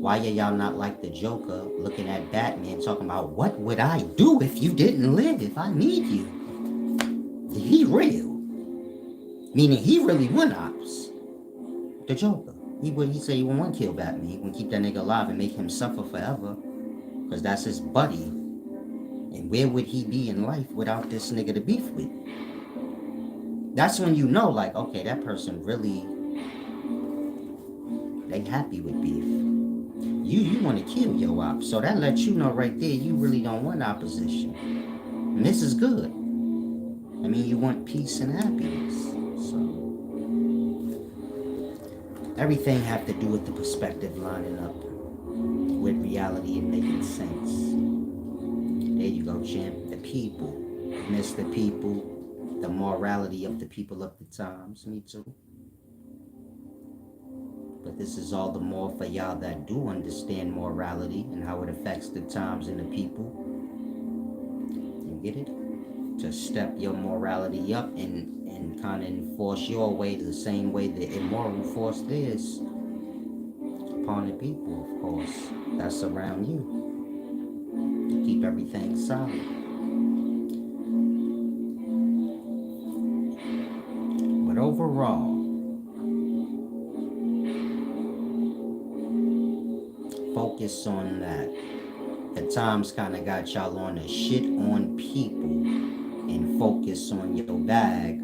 Why are y'all not like the Joker looking at Batman talking about what would I do if you didn't live? I need you. He real. Meaning he really want ops. The Joker. He say he won't want to kill Batman. He want to keep that nigga alive and make him suffer forever. Because that's his buddy. And where would he be in life without this nigga to beef with? That's when you know, like, okay, that person really, they happy with beef. You want to kill your ops. So that lets you know right there, you really don't want opposition. And this is good. I mean, you want peace and happiness. So everything have to do with the perspective lining up with reality and making sense. There you go, champ. The people. Miss the people. The morality of the people of the times. Me too. But this is all the more for y'all that do understand morality and how it affects the times and the people. You get it? To step your morality up and kind of enforce your way the same way the immoral force theirs upon the people, of course, that's around you. To keep everything solid. But overall, focus on that. The times kind of got y'all on the shit on people and focus on your bag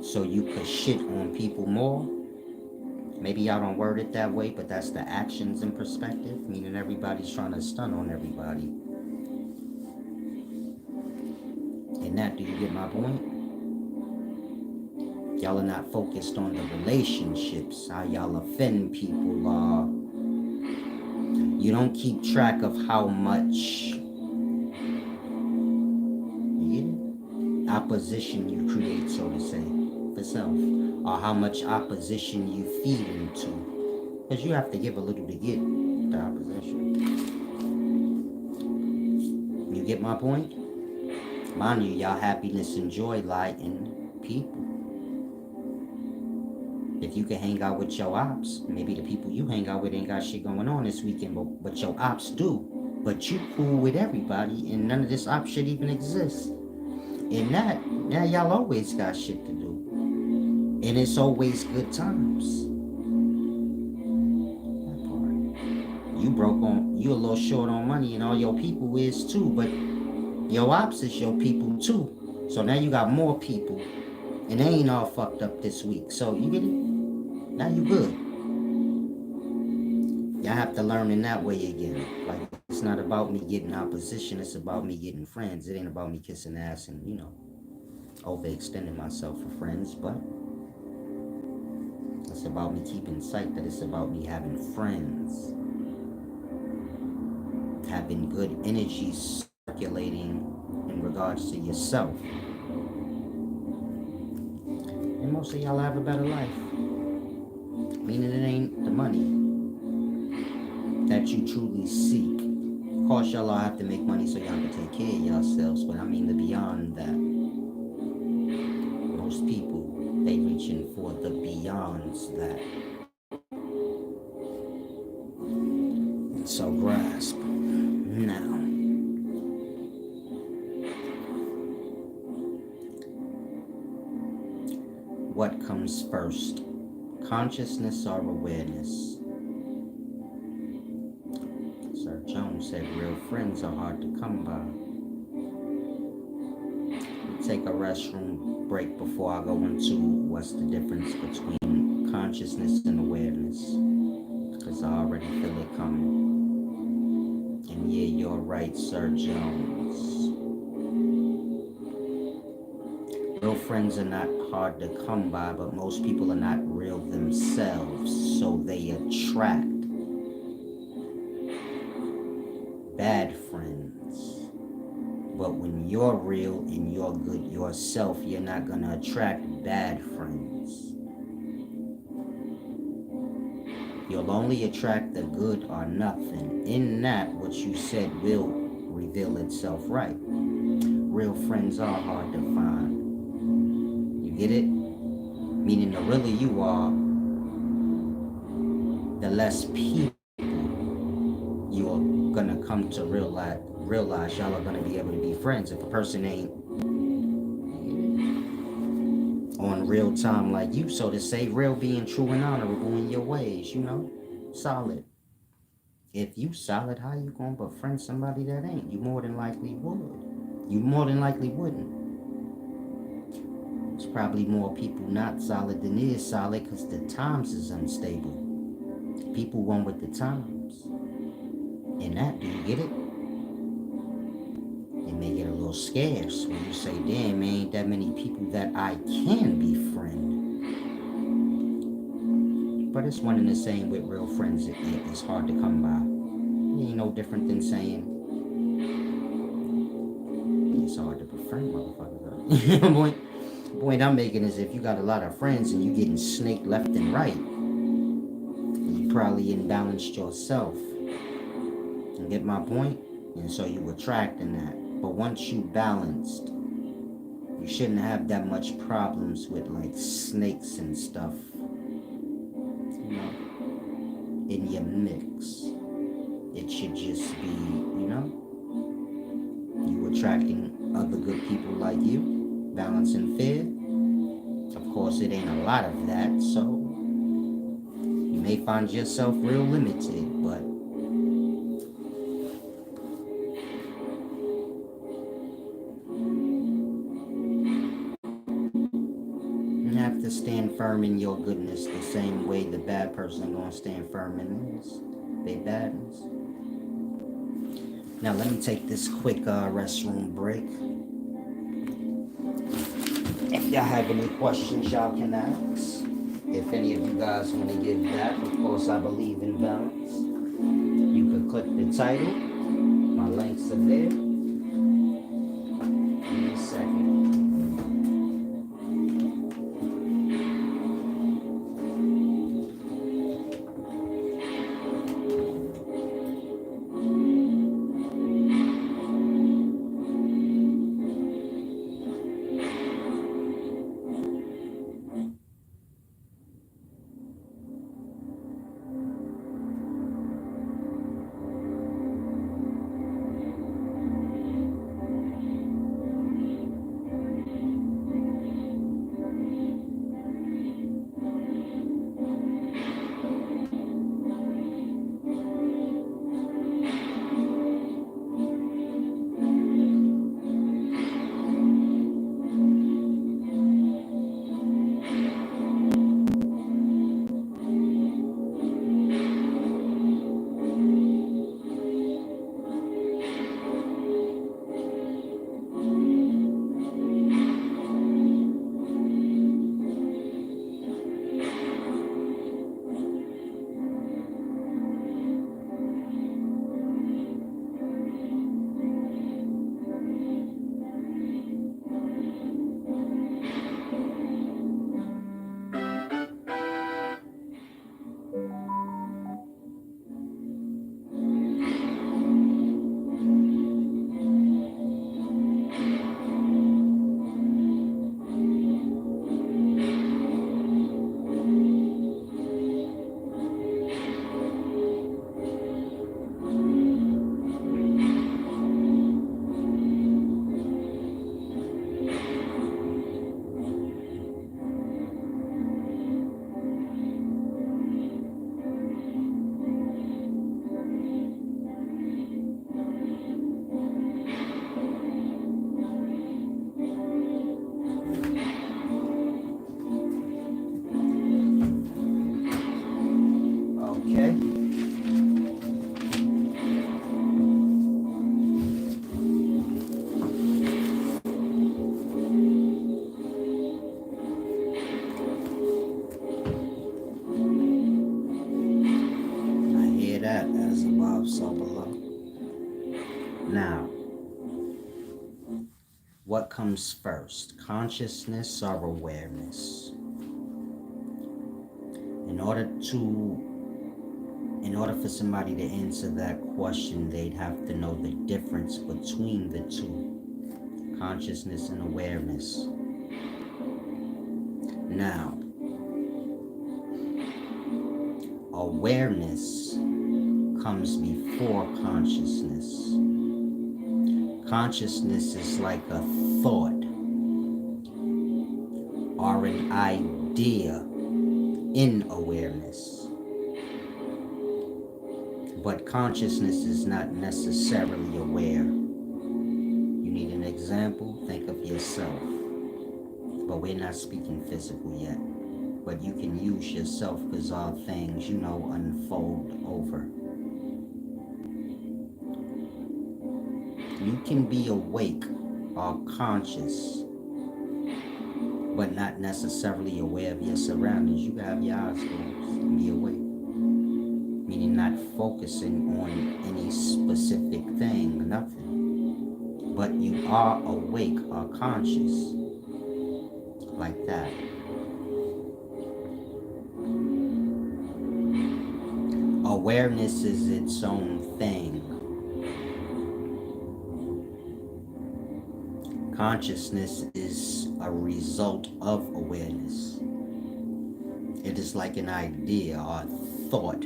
so you could shit on people more. Maybe y'all don't word it that way, but that's the actions in perspective, meaning everybody's trying to stun on everybody. And that, do you get my point? Y'all are not focused on the relationships, how y'all offend people. You don't keep track of how much opposition you create, so to say, for self, or how much opposition you feed into, because you have to give a little to get the opposition. You get my point? Mind you, y'all happiness and joy lie in people. If you can hang out with your ops, maybe the people you hang out with ain't got shit going on this weekend, but your ops do. But you cool with everybody, and none of this op shit even exists. And that, now y'all always got shit to do. And it's always good times. That part. You a little short on money, and all your people is too, but your ops is your people too. So now you got more people, and they ain't all fucked up this week. So you get it? Now you good. Y'all have to learn in that way again. Like, it's not about me getting opposition, it's about me getting friends. It ain't about me kissing ass and, overextending myself for friends, but it's about me keeping sight that it's about me having friends. Having good energy circulating in regards to yourself. And most of y'all have a better life. Meaning it ain't the money that you truly seek. Of course, y'all all have to make money so y'all can take care of yourselves, but I mean the beyond that. Most people, they reaching for the beyonds that. And so grasp. Now. What comes first? consciousness or awareness? Sir Jones said real friends are hard to come by. We'll take a restroom break before I go into what's the difference between consciousness and awareness, because I already feel it coming. And yeah, you're right, Sir Jones. Real friends are not hard to come by, but most people are not real themselves, so they attract bad friends. But when you're real and you're good yourself, you're not gonna attract bad friends. You'll only attract the good or nothing. In that, what you said will reveal itself right. Real friends are hard to find. You get it? Meaning the realer you are, the less people you're gonna come to realize y'all are gonna be able to be friends. If a person ain't on real time like you, so to say, real, being true and honorable in your ways, solid. If you solid, how you gonna befriend somebody that ain't? You more than likely would. You more than likely wouldn't. There's probably more people not solid than is solid because the times is unstable. People going with the times. And that, do you get it? It may get a little scarce when you say, damn, ain't that many people that I can befriend. But it's one and the same with real friends. It's hard to come by. It ain't no different than saying it's hard to befriend motherfuckers. The point I'm making is if you got a lot of friends and you getting snaked left and right, you probably imbalanced yourself. You get my point? And so you attracting that. But once you balanced, you shouldn't have that much problems with like snakes and stuff, in your mix. It should just be, you attracting other good people like you, balance and fair. Of course, it ain't a lot of that, so you may find yourself real limited, but you have to stand firm in your goodness the same way the bad person gonna stand firm in this. They badness. Now let me take this quick restroom break. If y'all have any questions, y'all can ask. If any of you guys want to give back, of course I believe in balance. You could click the title. My links are there. Give me a second. above, so below. Now, what comes first, consciousness or awareness? In order for somebody to answer that question, they'd have to know the difference between the two, consciousness and awareness. Now, awareness comes before consciousness. Consciousness is like a thought or an idea in awareness. But consciousness is not necessarily aware. You need an example? Think of yourself. But we're not speaking physical yet. But you can use yourself because all things, unfold over. You can be awake or conscious, but not necessarily aware of your surroundings. You can have your eyes closed and be awake. Meaning not focusing on any specific thing, nothing. But you are awake or conscious. Like that. Awareness is its own thing. Consciousness is a result of awareness. It is like an idea or thought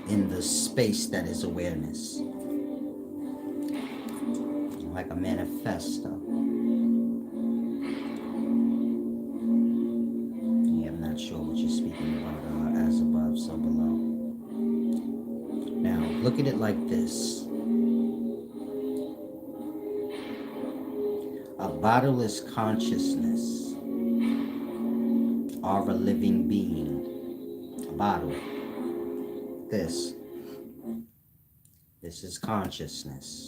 in the space that is awareness. Like a manifesto. Yeah, I'm not sure what you're speaking about, as above, so below. Now, look at it like this. A bodiless consciousness or a living being. A bottle. This is consciousness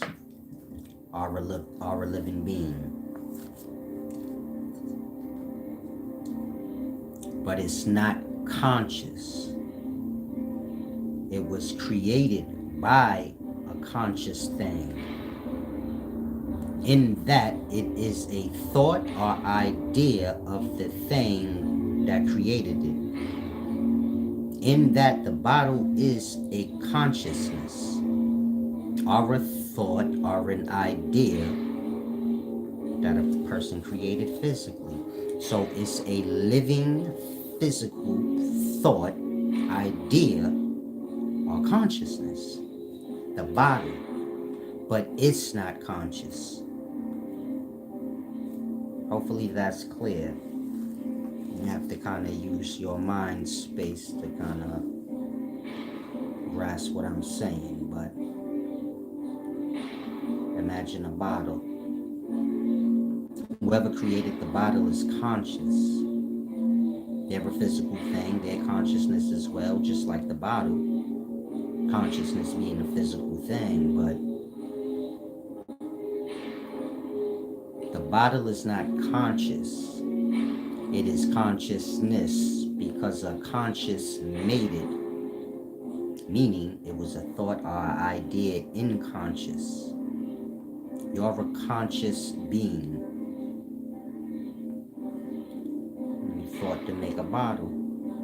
or a living being. But it's not conscious. It was created by a conscious thing. In that it is a thought or idea of the thing that created it. In that the bottle is a consciousness or a thought or an idea that a person created physically. So it's a living physical thought, idea, or consciousness. The body. But it's not conscious. Hopefully that's clear. You have to kind of use your mind space to kind of grasp what I'm saying, but imagine a bottle. Whoever created the bottle is conscious. They're a physical thing, their consciousness as well, just like the bottle. Consciousness being a physical thing, but the bottle is not conscious. It is consciousness because a conscious made it. Meaning it was a thought or idea in conscious. You're a conscious being. You thought to make a bottle.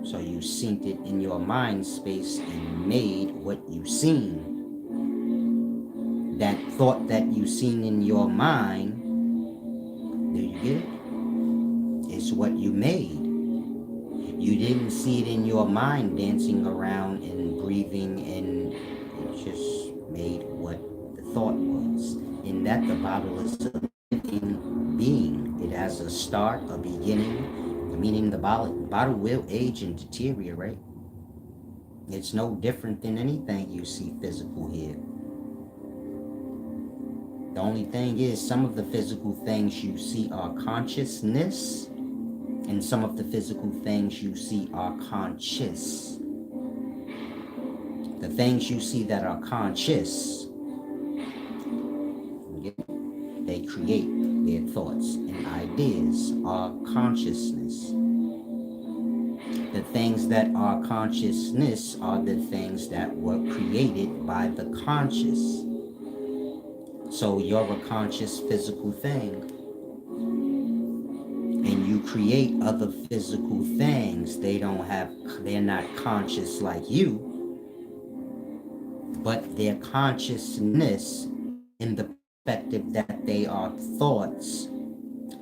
So you synced it in your mind space and made what you seen. That thought that you seen in your mind, do you get it? It's what you made. You didn't see it in your mind dancing around and breathing, and it just made what the thought was. In that the bottle is a living being. It has a start, a beginning, meaning the bottle will age and deteriorate. It's no different than anything you see physical here. The only thing is, some of the physical things you see are consciousness, and some of the physical things you see are conscious. The things you see that are conscious, they create their thoughts and ideas are consciousness. The things that are consciousness are the things that were created by the conscious. So you're a conscious physical thing. And you create other physical things. They're not conscious like you, but their consciousness in the perspective that they are thoughts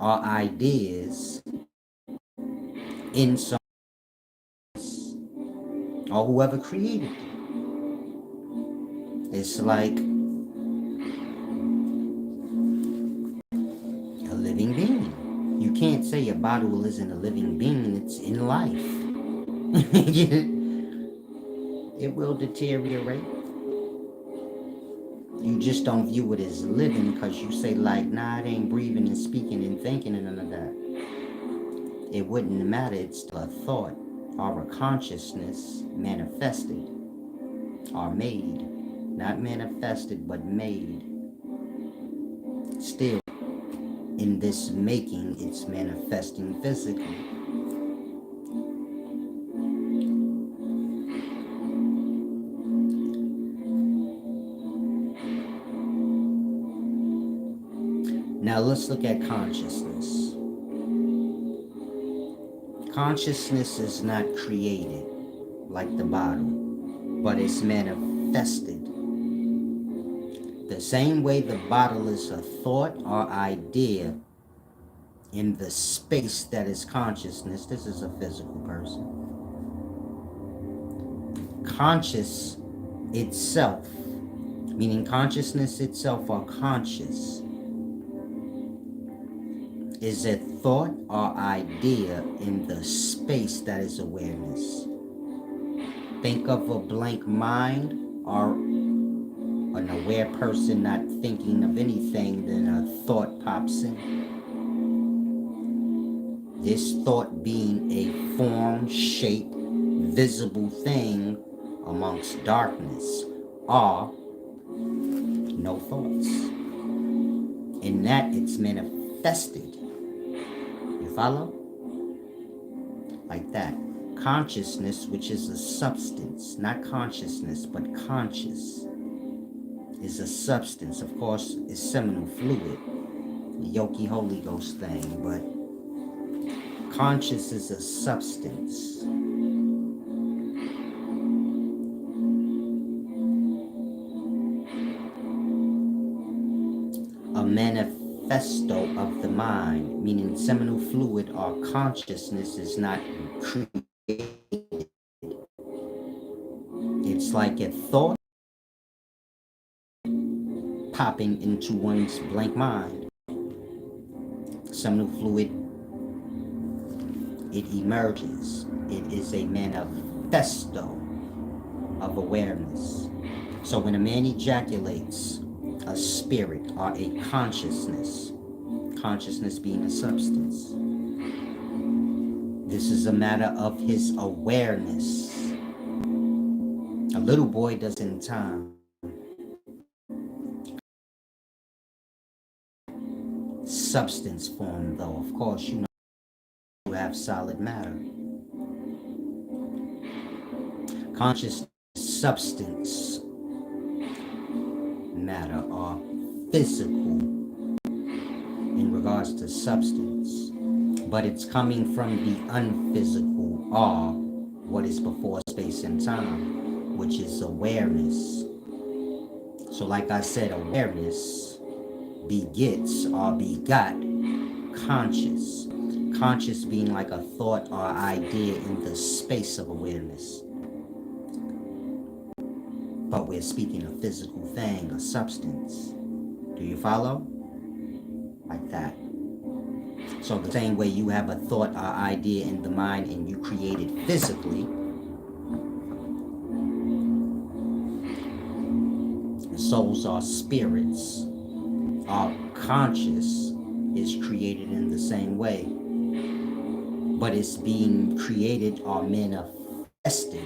or ideas in some, or whoever created it. It's like a living being. You can't say a bottle isn't a living being. It's in life. It will deteriorate. You just don't view it as living because you say like, nah, it ain't breathing and speaking and thinking and none of that. It wouldn't matter. It's still a thought or a consciousness manifested or made. Not manifested, but made. Still, in this making, it's manifesting physically. Now let's look at consciousness. Consciousness is not created like the bottle, but it's manifested. The same way the bottle is a thought or idea in the space that is consciousness. This is a physical person. Conscious itself, meaning consciousness itself or conscious, is a thought or idea in the space that is awareness. Think of a blank mind or an aware person not thinking of anything, then a thought pops in. This thought being a form, shape, visible thing amongst darkness are no thoughts. In that it's manifested. You follow? Like that. Consciousness, which is a substance, not consciousness, but conscious, is a substance. Of course, it's seminal fluid, the Yoki Holy Ghost thing, but conscious is a substance. A manifesto of the mind, meaning seminal fluid or consciousness is not created. It's like a thought popping into one's blank mind. Seminal fluid, it emerges. It is a manifesto of awareness. So when a man ejaculates a spirit or a consciousness, consciousness being a substance, this is a matter of his awareness. A little boy does in time. Substance form, though, of course, you know you have solid matter. Conscious substance, matter, or physical in regards to substance, but it's coming from the unphysical or what is before space and time, which is awareness. So like I said, awareness begets or begot conscious. Conscious being like a thought or idea in the space of awareness. But we're speaking a physical thing, a substance. Do you follow? Like that. So the same way you have a thought or idea in the mind and you create it physically, souls or spirits are conscious is created in the same way, but it's being created or manifested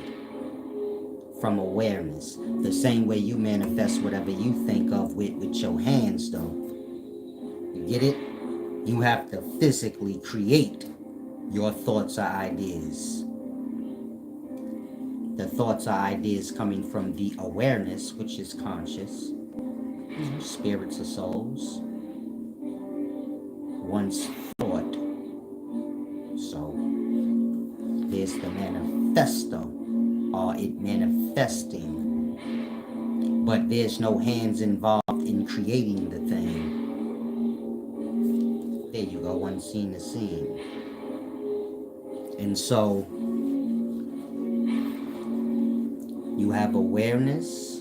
from awareness. The same way you manifest whatever you think of with your hands, though. You get it? You have to physically create your thoughts or ideas. The thoughts or ideas coming from the awareness, which is conscious, spirits or souls, once thought. So there's the manifesto, or it manifesting, but there's no hands involved in creating the thing. There you go, unseen is seen. And so you have awareness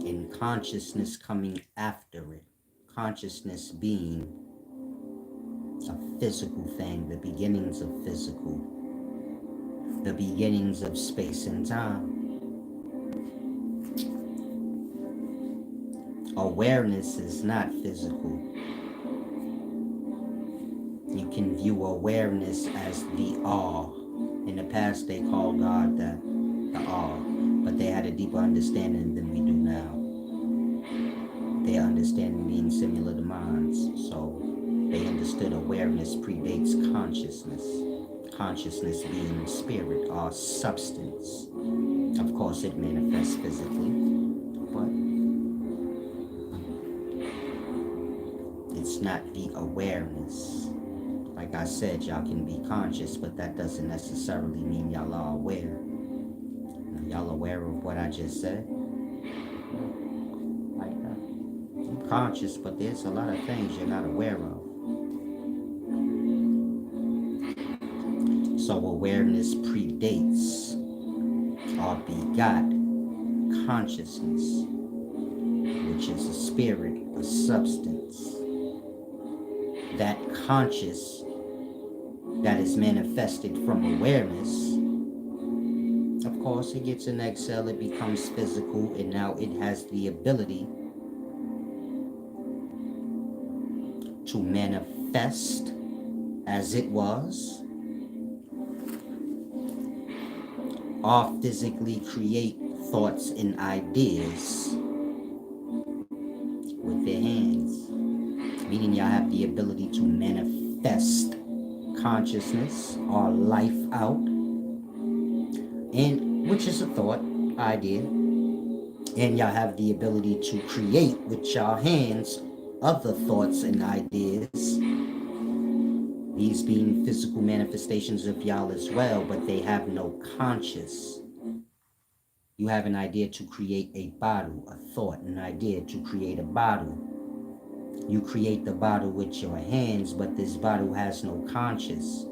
and consciousness coming after it. Consciousness being a physical thing, the beginnings of physical, the beginnings of space and time. Awareness is not physical. You can view awareness as the awe. In the past, they called God the awe, but they had a deeper understanding than we do now. Their understanding being similar to mine's, so they understood awareness predates consciousness. Consciousness being spirit or substance. Of course, it manifests physically, but it's not the awareness. Like I said, y'all can be conscious, but that doesn't necessarily mean y'all are aware. Now, y'all aware of what I just said? Like that. You're conscious, but there's a lot of things you're not aware of. So awareness predates or begot consciousness, which is a spirit, a substance. That conscious that is manifested from awareness, of course, it gets an exhale, it becomes physical, and now it has the ability to manifest as it was, or physically create thoughts and ideas with their hands. Meaning y'all have the ability to manifest consciousness or life out, and which is a thought, idea, and y'all have the ability to create with y'all hands other thoughts and ideas, these being physical manifestations of y'all as well, but they have no conscious. You have an idea to create a bottle, a thought, an idea to create a bottle. You create the bottle with your hands, but this bottle has no conscious.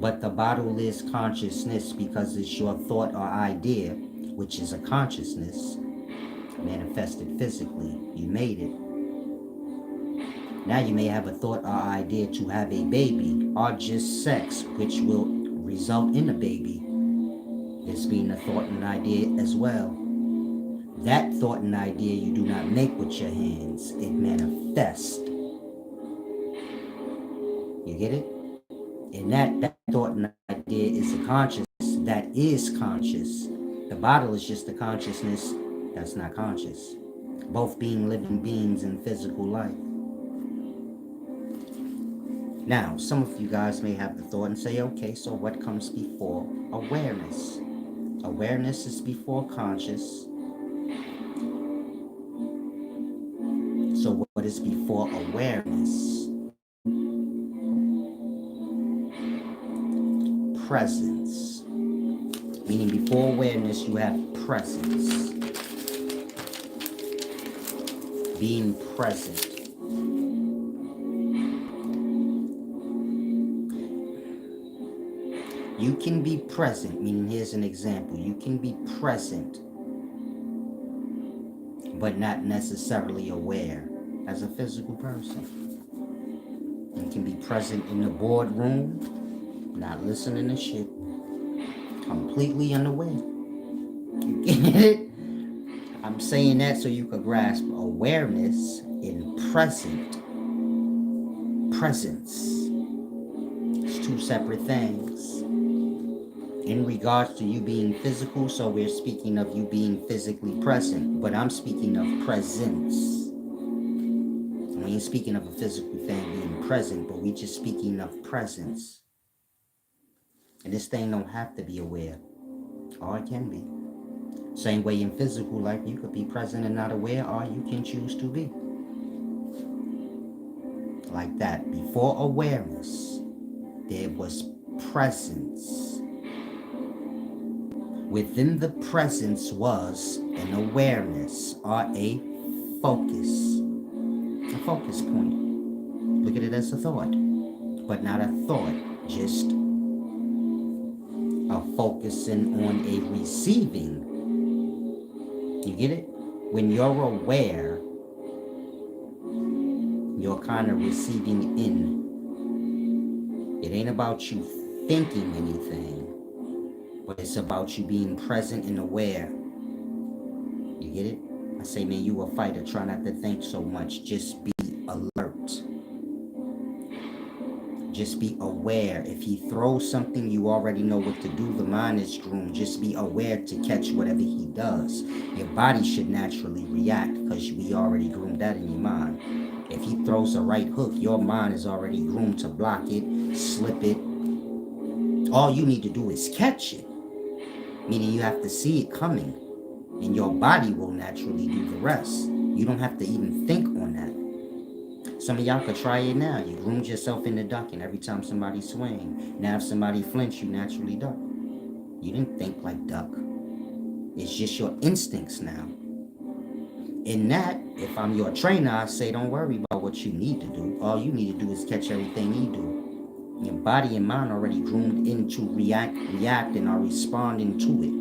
But the bottle is consciousness because it's your thought or idea, which is a consciousness, manifested physically. You made it. Now you may have a thought or idea to have a baby, or just sex, which will result in a baby. This being a thought and idea as well. That thought and idea you do not make with your hands. It manifests. You get it? And that thought and idea is a consciousness that is conscious. The bottle is just a consciousness that's not conscious. Both being living beings in physical life. Now, some of you guys may have the thought and say, okay, so what comes before awareness? Awareness is before conscious. So what is before awareness? Presence. Meaning before awareness, you have presence. Being present. You can be present, meaning here's an example. You can be present, but not necessarily aware as a physical person. You can be present in the boardroom, not listening to shit, completely unaware. You get it? I'm saying that so you could grasp awareness in presence. It's two separate things. In regards to you being physical, so we're speaking of you being physically present, but I'm speaking of presence. We ain't speaking of a physical thing being present, but we just speaking of presence. And this thing don't have to be aware, or it can be. Same way in physical life, you could be present and not aware, or you can choose to be. Like that. Before awareness, there was presence. Within the presence was an awareness, or a focus. A focus point. Look at it as a thought, but not a thought, just a focusing on a receiving. You get it? When you're aware, you're kind of receiving in. It ain't about you thinking anything, but it's about you being present and aware. You get it? I say, man, you a fighter. Try not to think so much. Just be alert. Just be aware. If he throws something, you already know what to do. The mind is groomed. Just be aware to catch whatever he does. Your body should naturally react because we already groomed that in your mind. If he throws a right hook, your mind is already groomed to block it, slip it. All you need to do is catch it. Meaning you have to see it coming. And your body will naturally do the rest. You don't have to even think on that. Some of y'all could try it now. You groomed yourself into ducking every time somebody swing. Now if somebody flinch, you naturally duck. You didn't think like duck. It's just your instincts now. In that, if I'm your trainer, I say don't worry about what you need to do. All you need to do is catch everything he do. Your body and mind already groomed into reacting or responding to it.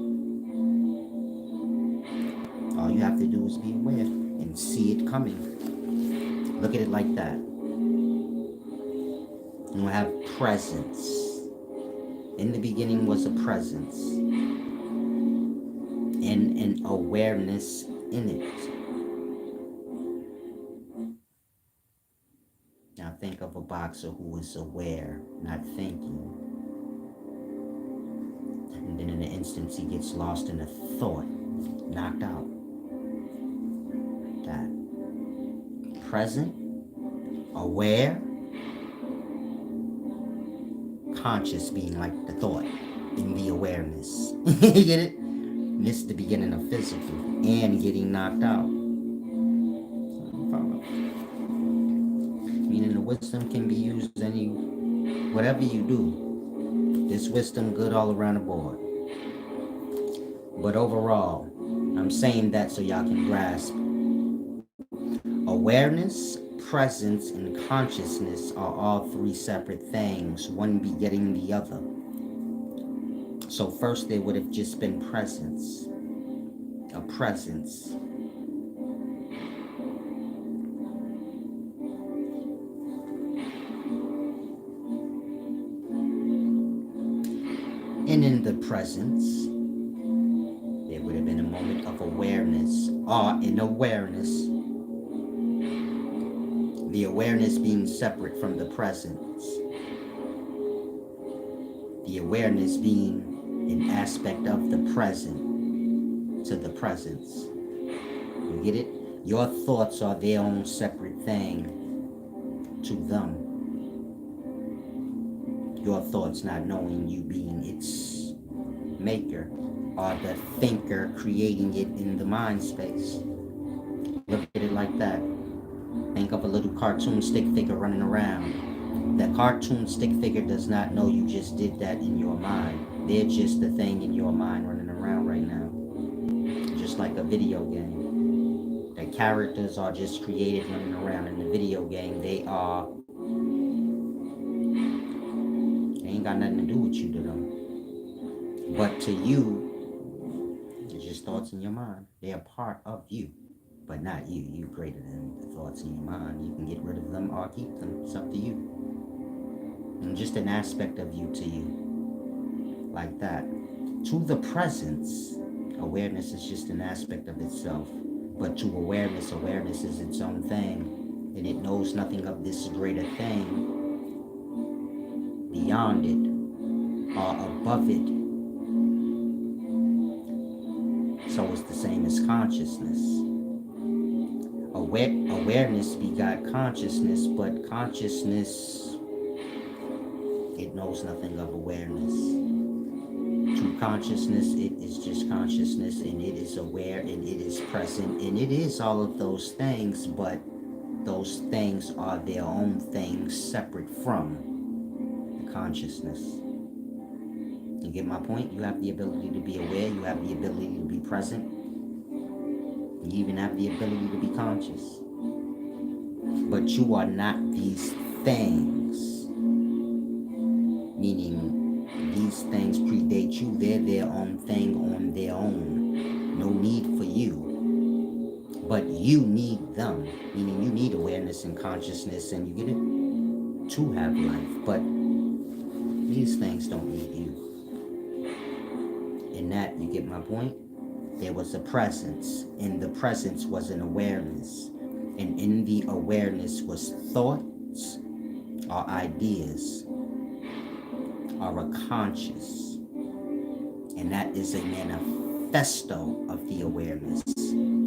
All you have to do is be aware and see it coming. Look at it like that. You have presence. In the beginning was a presence and an awareness in it. Now think of a boxer who is aware, not thinking. And then in an instant he gets lost in a thought, knocked out. That. Present, aware, conscious being like the thought in the awareness. You get it? This is the beginning of physical and getting knocked out. Meaning the wisdom can be used whatever you do. This wisdom good all around the board. But overall, I'm saying that so y'all can grasp. Awareness, presence, and consciousness are all three separate things, one begetting the other. So first there would have just been presence, a presence. And in the presence, there would have been a moment of awareness, or an awareness. The awareness being separate from the presence. The awareness being an aspect of the present to the presence. You get it? Your thoughts are their own separate thing to them. Your thoughts not knowing you being its maker, or the thinker creating it in the mind space. Look at it like that. Think of a little cartoon stick figure running around. That cartoon stick figure does not know you just did that in your mind. They're just the thing in your mind running around right now. Just like a video game. The characters are just created running around in the video game. They ain't got nothing to do with you to them. But to you, it's just thoughts in your mind. They're a part of you. But not you. You greater than the thoughts in your mind. You can get rid of them or keep them. It's up to you. And just an aspect of you to you. Like that. To the presence, awareness is just an aspect of itself. But to awareness, awareness is its own thing. And it knows nothing of this greater thing beyond it or above it. So it's the same as consciousness. Awareness begot consciousness, but consciousness, it knows nothing of awareness. Consciousness, it is just consciousness, and it is aware, and it is present, and it is all of those things, but those things are their own things separate from the consciousness. You get my point? You have the ability to be aware, you have the ability to be present, you even have the ability to be conscious. But you are not these things, meaning these things predate you. They're their own thing on their own. No need for you. But you need them, meaning you need awareness and consciousness, and you get it to have life. But these things don't need you. In that, you get my point? There was a presence. In the presence was an awareness. And in the awareness was thoughts or ideas or a conscious. And that is a manifesto of the awareness.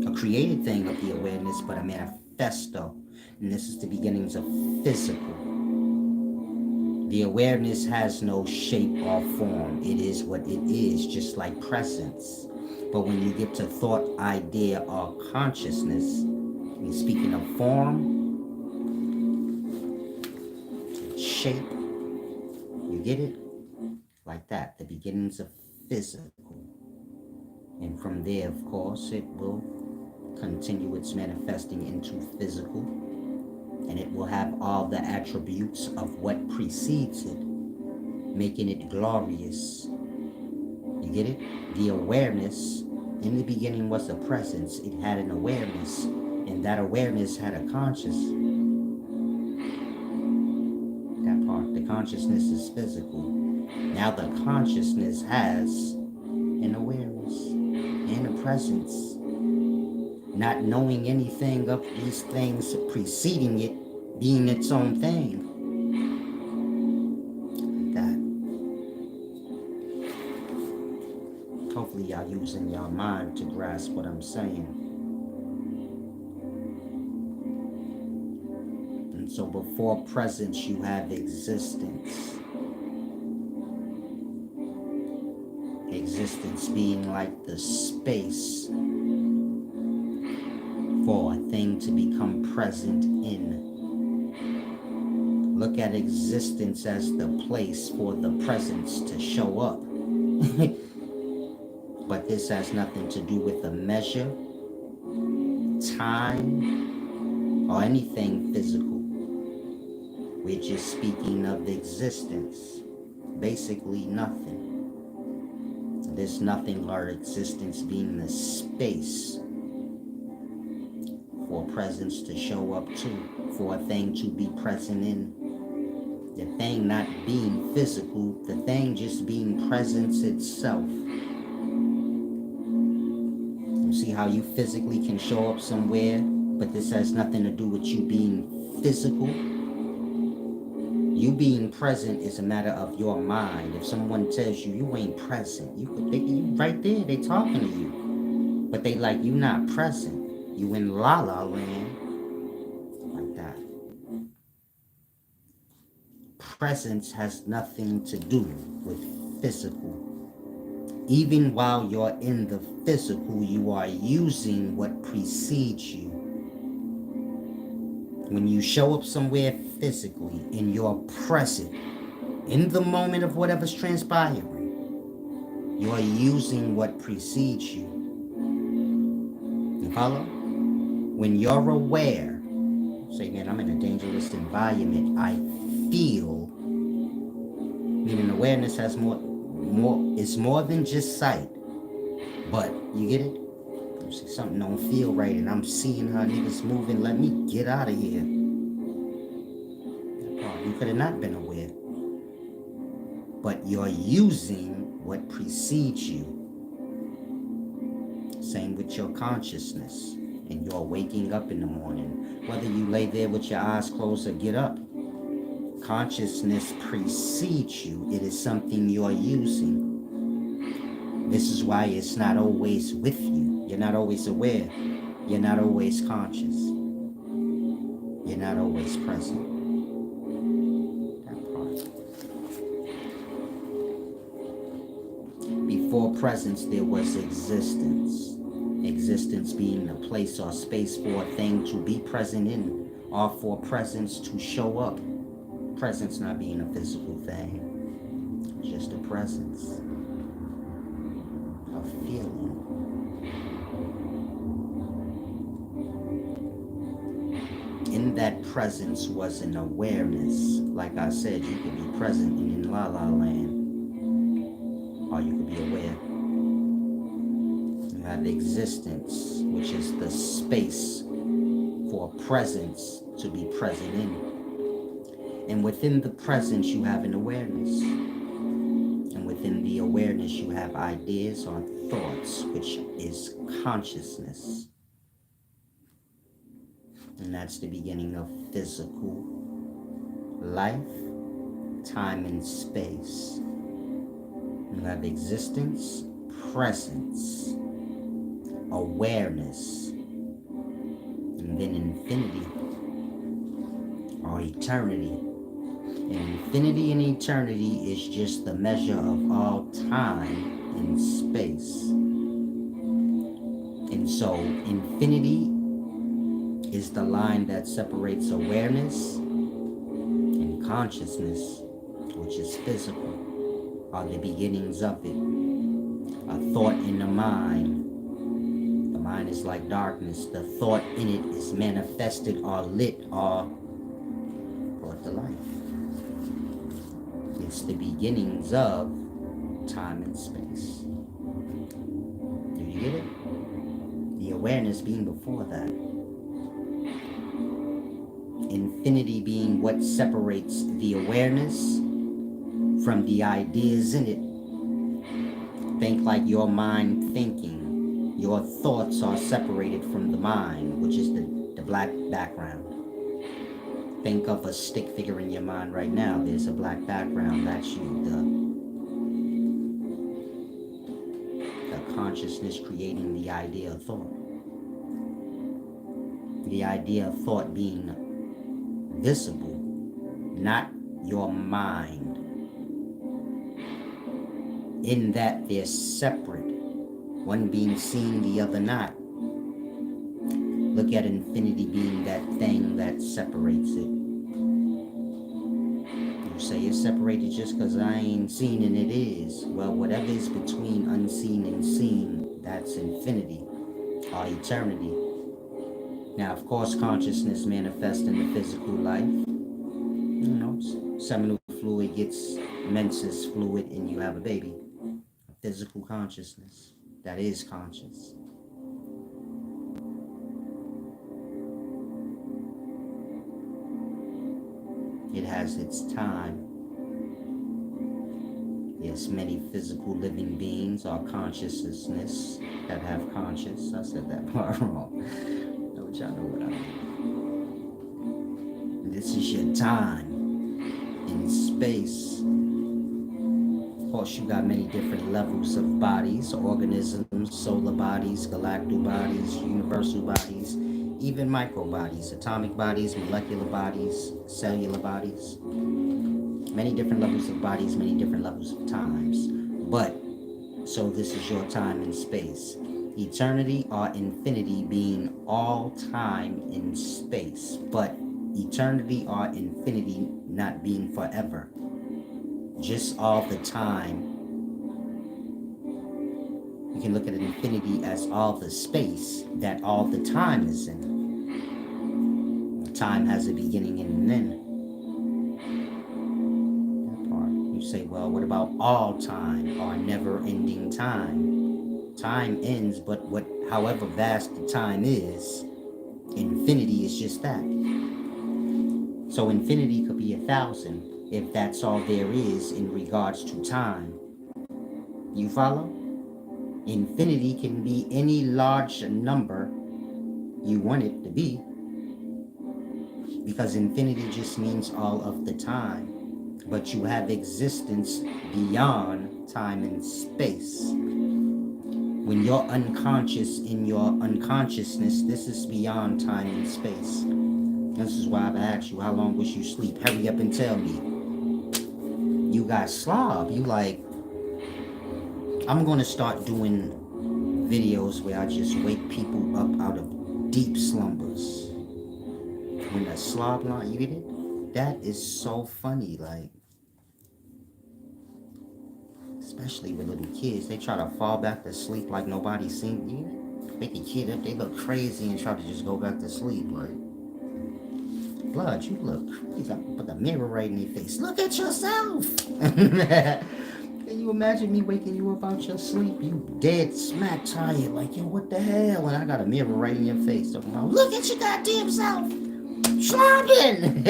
A created thing of the awareness, but a manifesto. And this is the beginnings of physical. The awareness has no shape or form. It is what it is, just like presence. But when you get to thought, idea, or consciousness, and speaking of form, shape, you get it? Like that, the beginnings of physical. And from there, of course, it will continue its manifesting into physical. And it will have all the attributes of what precedes it, making it glorious. You get it? The awareness, in the beginning was a presence. It had an awareness, and that awareness had a conscious. That part, the consciousness is physical. Now the consciousness has an awareness and a presence. Not knowing anything of these things preceding it being its own thing. That. Hopefully y'all using your mind to grasp what I'm saying. And so before presence, you have existence. Existence being like the space for a thing to become present in. Look at existence as the place for the presence to show up. But this has nothing to do with a measure, time, or anything physical. We're just speaking of existence. Basically nothing. This nothing or existence being the space for presence to show up to, for a thing to be present in. The thing not being physical, the thing just being presence itself. You see how you physically can show up somewhere, but this has nothing to do with you being physical. You being present is a matter of your mind. If someone tells you you ain't present, you right there, they talking to you. But they like, you not present. You in la la land. Like that. Presence has nothing to do with physical. Even while you're in the physical, you are using what precedes you. When you show up somewhere physically and you're present in the moment of whatever's transpiring, you are using what precedes you. You follow? When you're aware, say, man, I'm in a dangerous environment, I feel, meaning awareness has it's more than just sight. But you get it? You see something don't feel right and I'm seeing how niggas moving, let me get out of here. You could have not been aware. But you're using what precedes you. Same with your consciousness. And you're waking up in the morning. Whether you lay there with your eyes closed or get up. Consciousness precedes you. It is something you're using. This is why it's not always with you. You're not always aware. You're not always conscious. You're not always present. That part. presence, there was existence. Existence being a place or space for a thing to be present in, or for presence to show up. Presence not being a physical thing, just a presence, a feeling. In that presence was an awareness. Like I said, you could be present in La La Land, or you could be aware. You have existence, which is the space for presence to be present in. And within the presence, you have an awareness. And within the awareness, you have ideas or thoughts, which is consciousness. And that's the beginning of physical life, time and space. You have existence, presence, awareness, and then infinity or eternity. And infinity and eternity is just the measure of all time and space. And so infinity is the line that separates awareness and consciousness, which is physical, are the beginnings of it. A thought in the mind. The mind is like darkness. The thought in it is manifested or lit or brought to life. It's the beginnings of time and space. Do you get it? The awareness being before that. Infinity being what separates the awareness from the ideas in it. Think like your mind thinking. Your thoughts are separated from the mind, which is the black background. Think of a stick figure in your mind right now. There's a black background. That's you. The consciousness creating the idea of thought. The idea of thought being visible, not your mind. In that they're separate, one being seen, the other not. Look at infinity being that thing that separates it. You say it's separated just because I ain't seen and it is. Well, whatever is between unseen and seen, that's infinity or eternity. Now, of course, consciousness manifests in the physical life. You know, seminal fluid gets menses fluid and you have a baby. A physical consciousness that is conscious. It has its time. Yes, many physical living beings are consciousness that have conscious. I said that part wrong. Y'all know what I mean. This is your time in space. Of course, you got many different levels of bodies, organisms, solar bodies, galactic bodies, universal bodies, even micro bodies, atomic bodies, molecular bodies, cellular bodies. Many different levels of bodies, many different levels of times. But, so this is your time in space. Eternity or infinity being all time in space, but eternity or infinity not being forever, just all the time. You can look at infinity as all the space that all the time is in. Time has a beginning and an end. That part. You say, well, what about all time or never-ending time? Time ends, but however vast the time is, infinity is just that. So infinity could be 1,000 if that's all there is in regards to time. You follow? Infinity can be any large number you want it to be, because infinity just means all of the time. But you have existence beyond time and space. When you're unconscious in your unconsciousness, this is beyond time and space. This is why I've asked you, how long was you sleep? Hurry up and tell me. You got slob. You like, I'm gonna start doing videos where I just wake people up out of deep slumbers. When the slob line, you get it? That is so funny. Like, especially with little kids, they try to fall back to sleep like nobody's seen you. Wake a kid up, they look crazy and try to just go back to sleep. Like, blood, you look crazy. I put the mirror right in your face. Look at yourself. Can you imagine me waking you up out your sleep? You dead smack tired, like, yo, what the hell? And I got a mirror right in your face. Talking about, look at your goddamn self. Slobbing.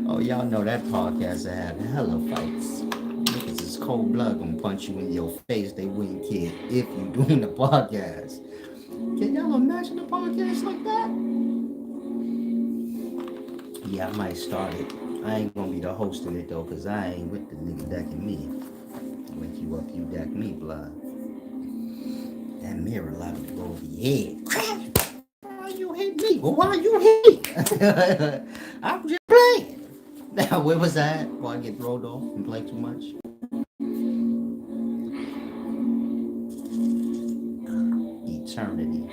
Oh, y'all know that podcast had hella fights. Niggas is cold blood gonna punch you in your face. They wouldn't care if you doing the podcast. Can y'all imagine a podcast like that? Yeah, I might start it. I ain't gonna be the host of it though, cause I ain't with the nigga decking me. Wake you up, you deck me, blood. That mirror allowed me to go over your head. Crap! Why you hit me? Well, why you hit me? I'm just playing. Now, where was I at? Before I get rolled off and play too much? Eternity.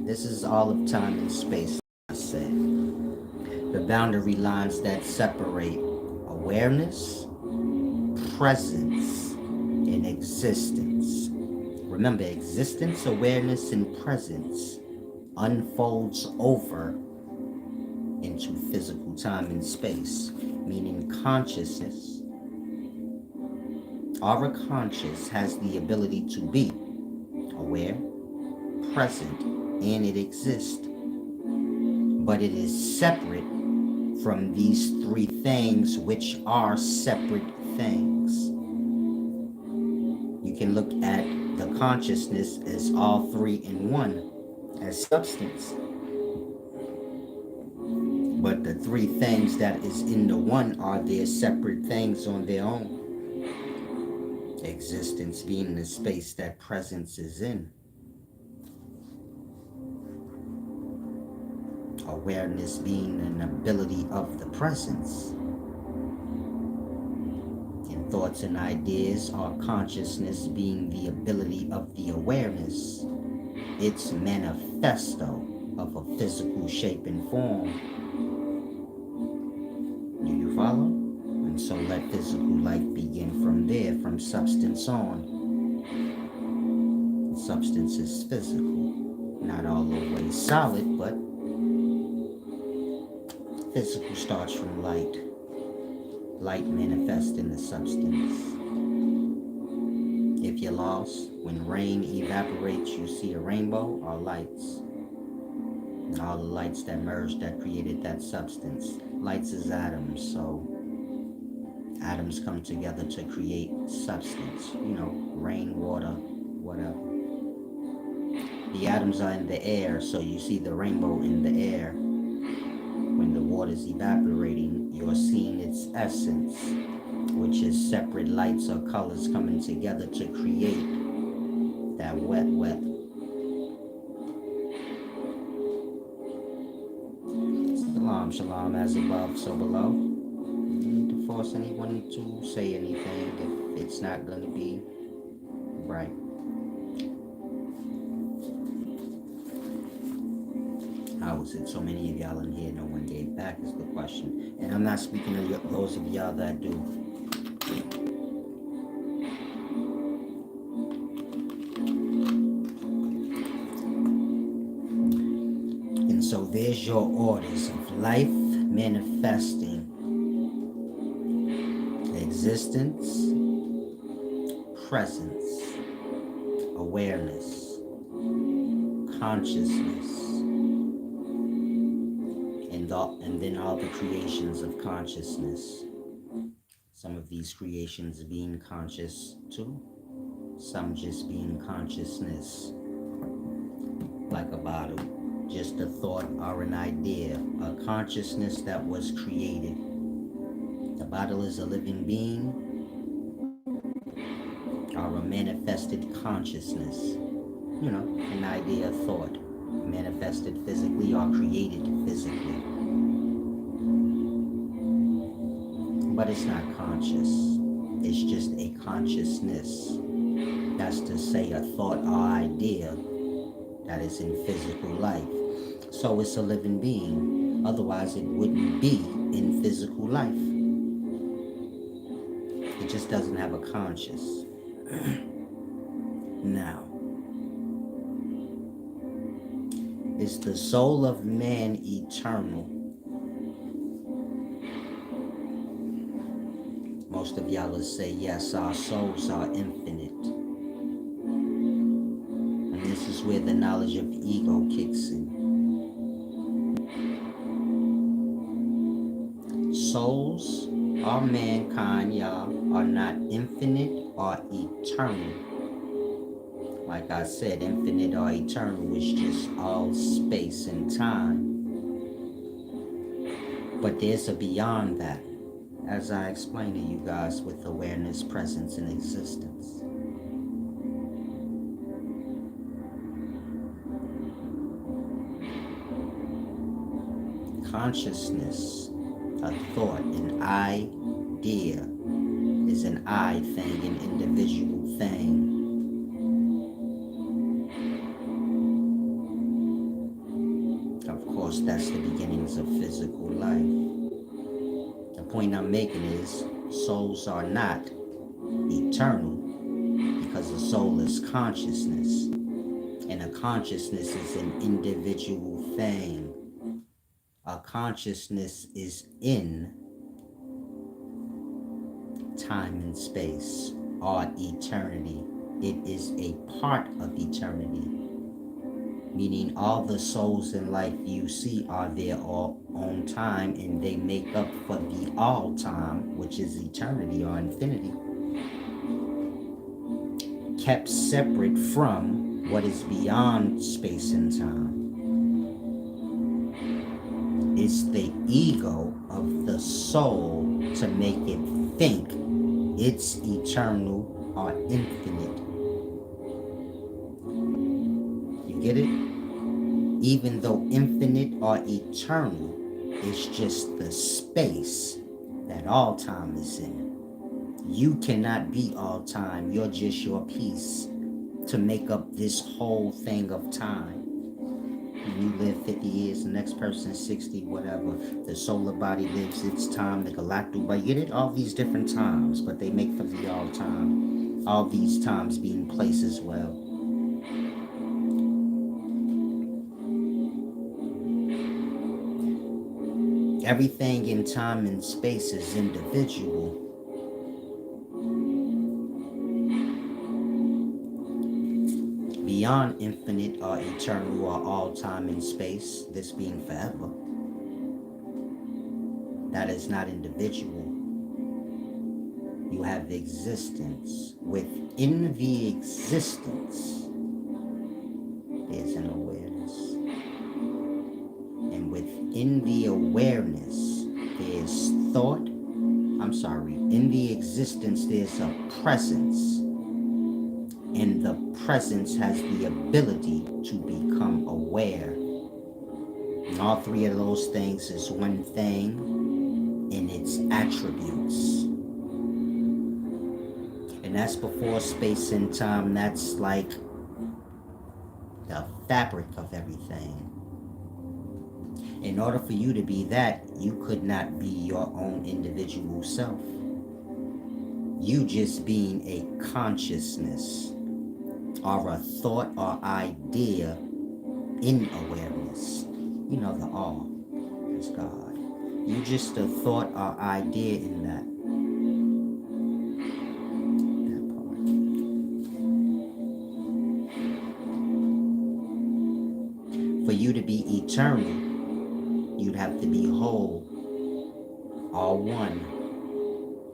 This is all of time and space, I said. The boundary lines that separate awareness, presence, and existence. Remember, existence, awareness, and presence unfolds over into physical time and space, meaning consciousness. Our conscious has the ability to be aware, present, and it exists. But it is separate from these three things, which are separate things. You can look at the consciousness as all three in one, as substance. But the three things that is in the one are their separate things on their own. Existence being the space that presence is in. Awareness being an ability of the presence. And thoughts and ideas are consciousness being the ability of the awareness. Its manifesto of a physical shape and form. Do you follow? And so let physical life begin from there, from substance on. Substance is physical. Not all the way solid, but physical starts from light. Light manifests in the substance. If you're lost, when rain evaporates, you see a rainbow or lights. And all the lights that merged that created that substance. Lights is atoms, so atoms come together to create substance. You know, rain, water, whatever. The atoms are in the air, so you see the rainbow in the air. When the water is evaporating, you're seeing its essence, which is separate lights or colors coming together to create that wet weather. Shalom, shalom, as above, so below. You need to force anyone to say anything if it's not going to be right. How is it so many of y'all in here, no one gave back is the question. And I'm not speaking of those of y'all that do. And so there's your orders of life manifesting. Existence, presence, awareness, consciousness, and then all the creations of consciousness. Some of these creations being conscious too, some just being consciousness, like a bottle, just a thought or an idea, a consciousness that was created. The bottle is a living being or a manifested consciousness, you know, an idea, thought, manifested physically or created physically. but it's not conscious. It's just a consciousness. That's to say a thought or idea that is in physical life. So it's a living being. Otherwise, it wouldn't be in physical life. It just doesn't have a conscious. Now, is the soul of man eternal? Most of y'all will say, yes, our souls are infinite. And this is where the knowledge of ego kicks in. Souls or mankind, y'all, are not infinite or eternal. Like I said, infinite or eternal is just all space and time. But there's a beyond that, as I explained to you guys, with awareness, presence, and existence. Consciousness, a thought, an idea is an I thing, an individual thing. Of course, that's the beginnings of physical life. The point I'm making is souls are not eternal because the soul is consciousness, and a consciousness is an individual thing. A consciousness is in time and space or eternity. It is a part of eternity, meaning all the souls in life you see are their own time, and they make up for the all time, which is eternity or infinity, kept separate from what is beyond space and time. It's the ego of the soul to make it think it's eternal or infinite. You get it? Even though infinite or eternal is just the space that all time is in. You cannot be all time. You're just your piece to make up this whole thing of time. You live 50 years, the next person 60, whatever. The solar body lives its time, the galactic body, you get it? All these different times, but they make for the all time. All these times being placed as well. Everything in time and space is individual. Beyond infinite or eternal or all time and space, this being forever, that is not individual. You have existence. Within the existence, there's an awareness. And within the awareness, there's thought. In the existence, there's a presence. And the presence has the ability to become aware. And all three of those things is one thing in its attributes. And that's before space and time. That's like the fabric of everything. In order for you to be that, you could not be your own individual self. You just being a consciousness or a thought or idea in awareness. You know, the all is God. You just a thought or idea in that. For you to be eternal, you'd have to be whole, all one,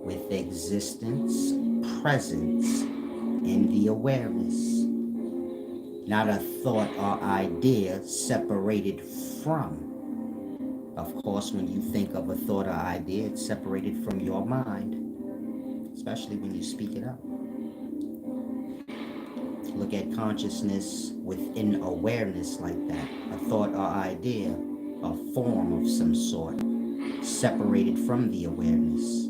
with existence, presence, and the awareness. Not a thought or idea separated from. Of course, when you think of a thought or idea, it's separated from your mind, especially when you speak it out. Look at consciousness within awareness like that. A thought or idea, a form of some sort, separated from the awareness.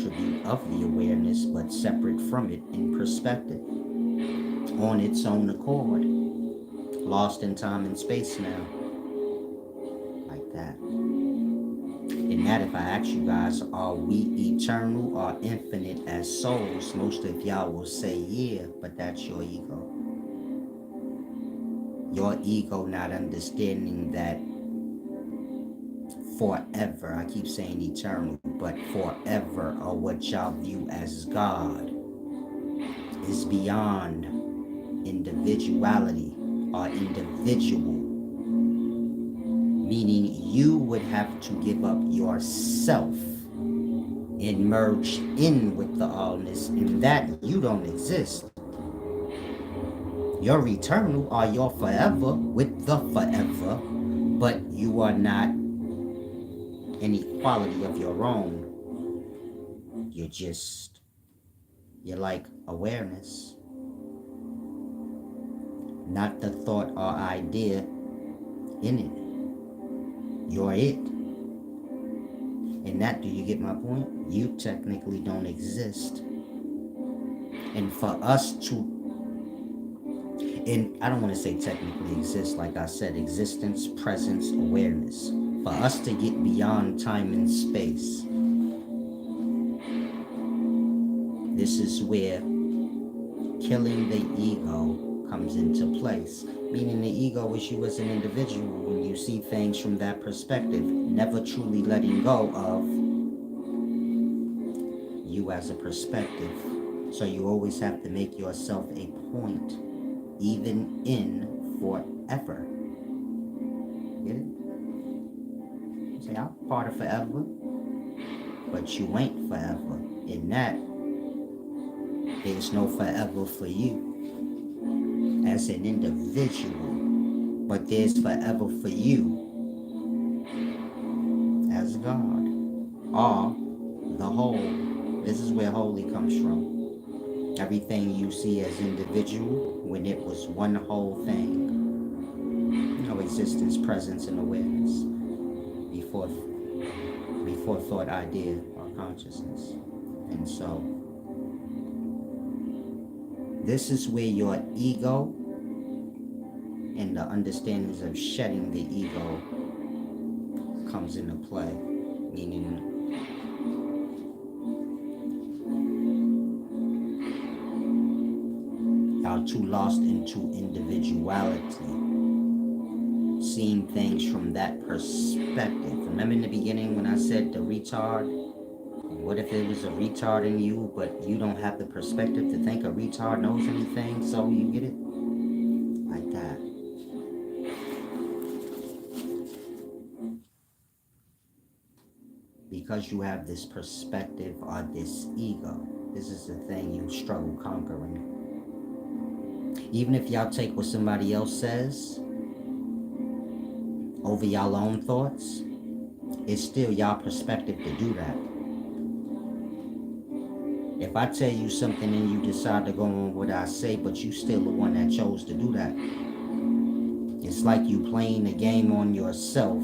attribute of the awareness, but separate from it in perspective, on its own accord, lost in time and space now, like that. And that, if I ask you guys, are we eternal or infinite as souls? Most of y'all will say yeah, but that's your ego. Your ego not understanding that forever, I keep saying eternal, but forever, or what y'all view as God, is beyond individuality or individual. Meaning you would have to give up yourself and merge in with the allness. In that you don't exist. You're eternal or you're forever with the forever, but you are not any quality of your own. You're like awareness, not the thought or idea in it. You're it. And that, do you get my point? You technically don't exist. And for us to, and I don't want to say technically exist, like I said, existence, presence, awareness. For us to get beyond time and space, this is where killing the ego comes into place. Meaning the ego is you as an individual when you see things from that perspective, never truly letting go of you as a perspective. So you always have to make yourself a point, even in forever. Get it? You say, I'm part of forever, but you ain't forever. In that, there's no forever for you as an individual, but there's forever for you as God, or the whole. This is where holy comes from. Everything you see as individual, when it was one whole thing. You know, existence, presence, and awareness before thought, idea, or consciousness. And so this is where your ego and the understandings of shedding the ego comes into play. Meaning, y'all too lost into individuality, seeing things from that perspective. Remember in the beginning when I said the retard? What if it was a retard in you, but you don't have the perspective to think a retard knows anything, so you get it? Like that. Because you have this perspective or this ego, this is the thing you struggle conquering. Even if y'all take what somebody else says over y'all own thoughts, it's still y'all perspective to do that. If I tell you something and you decide to go on what I say, but you still the one that chose to do that. It's like you playing the game on yourself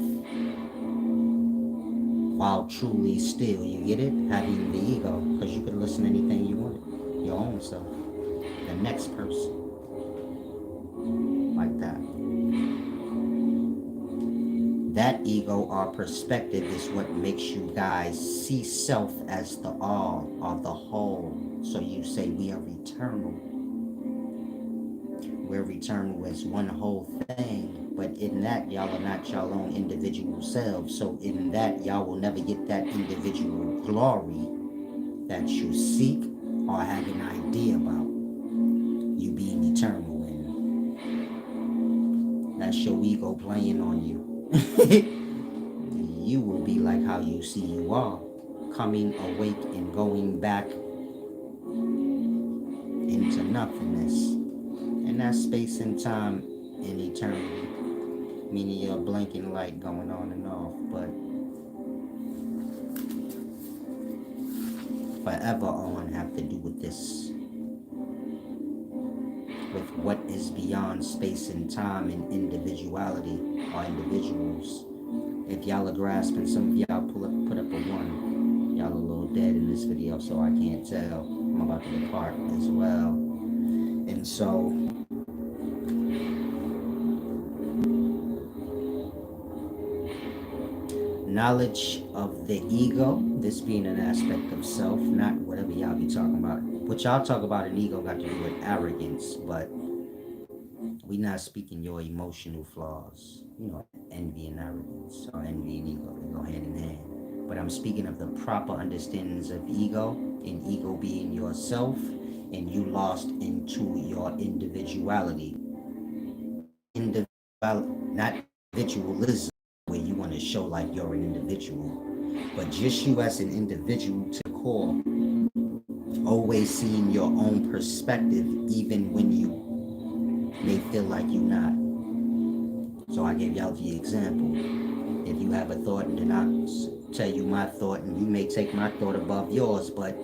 while truly still, you get it? Having the ego, because you could listen to anything you want. Your own self. The next person. Like that. That ego or perspective is what makes you guys see self as the all or the whole. So you say we are eternal. We're eternal as one whole thing. But in that, y'all are not y'all own individual selves. So in that, y'all will never get that individual glory that you seek or have an idea about. You being eternal. And that's your ego playing on you. You will be like how you see you are, coming awake and going back into nothingness. And that's space and time and eternity, meaning you're a blinking light going on and off. But forever on have to do with this, with what is beyond space and time and individuality or individuals. If y'all are grasping, some of y'all put up a 1. Y'all a little dead in this video, so I can't tell. I'm about to depart as well. And so, knowledge of the ego, this being an aspect of self, not whatever y'all be talking about. What y'all talk about in ego got to do with arrogance, but we not speaking your emotional flaws. Envy and arrogance, or envy and ego, they go hand in hand. But I'm speaking of the proper understandings of ego, and ego being yourself, and you lost into your individuality. Not individualism, where you want to show like you're an individual, but just you as an individual to the core, always seeing your own perspective, even when you may feel like you're not. So I gave y'all the example. If you have a thought, and then I tell you my thought, and you may take my thought above yours, but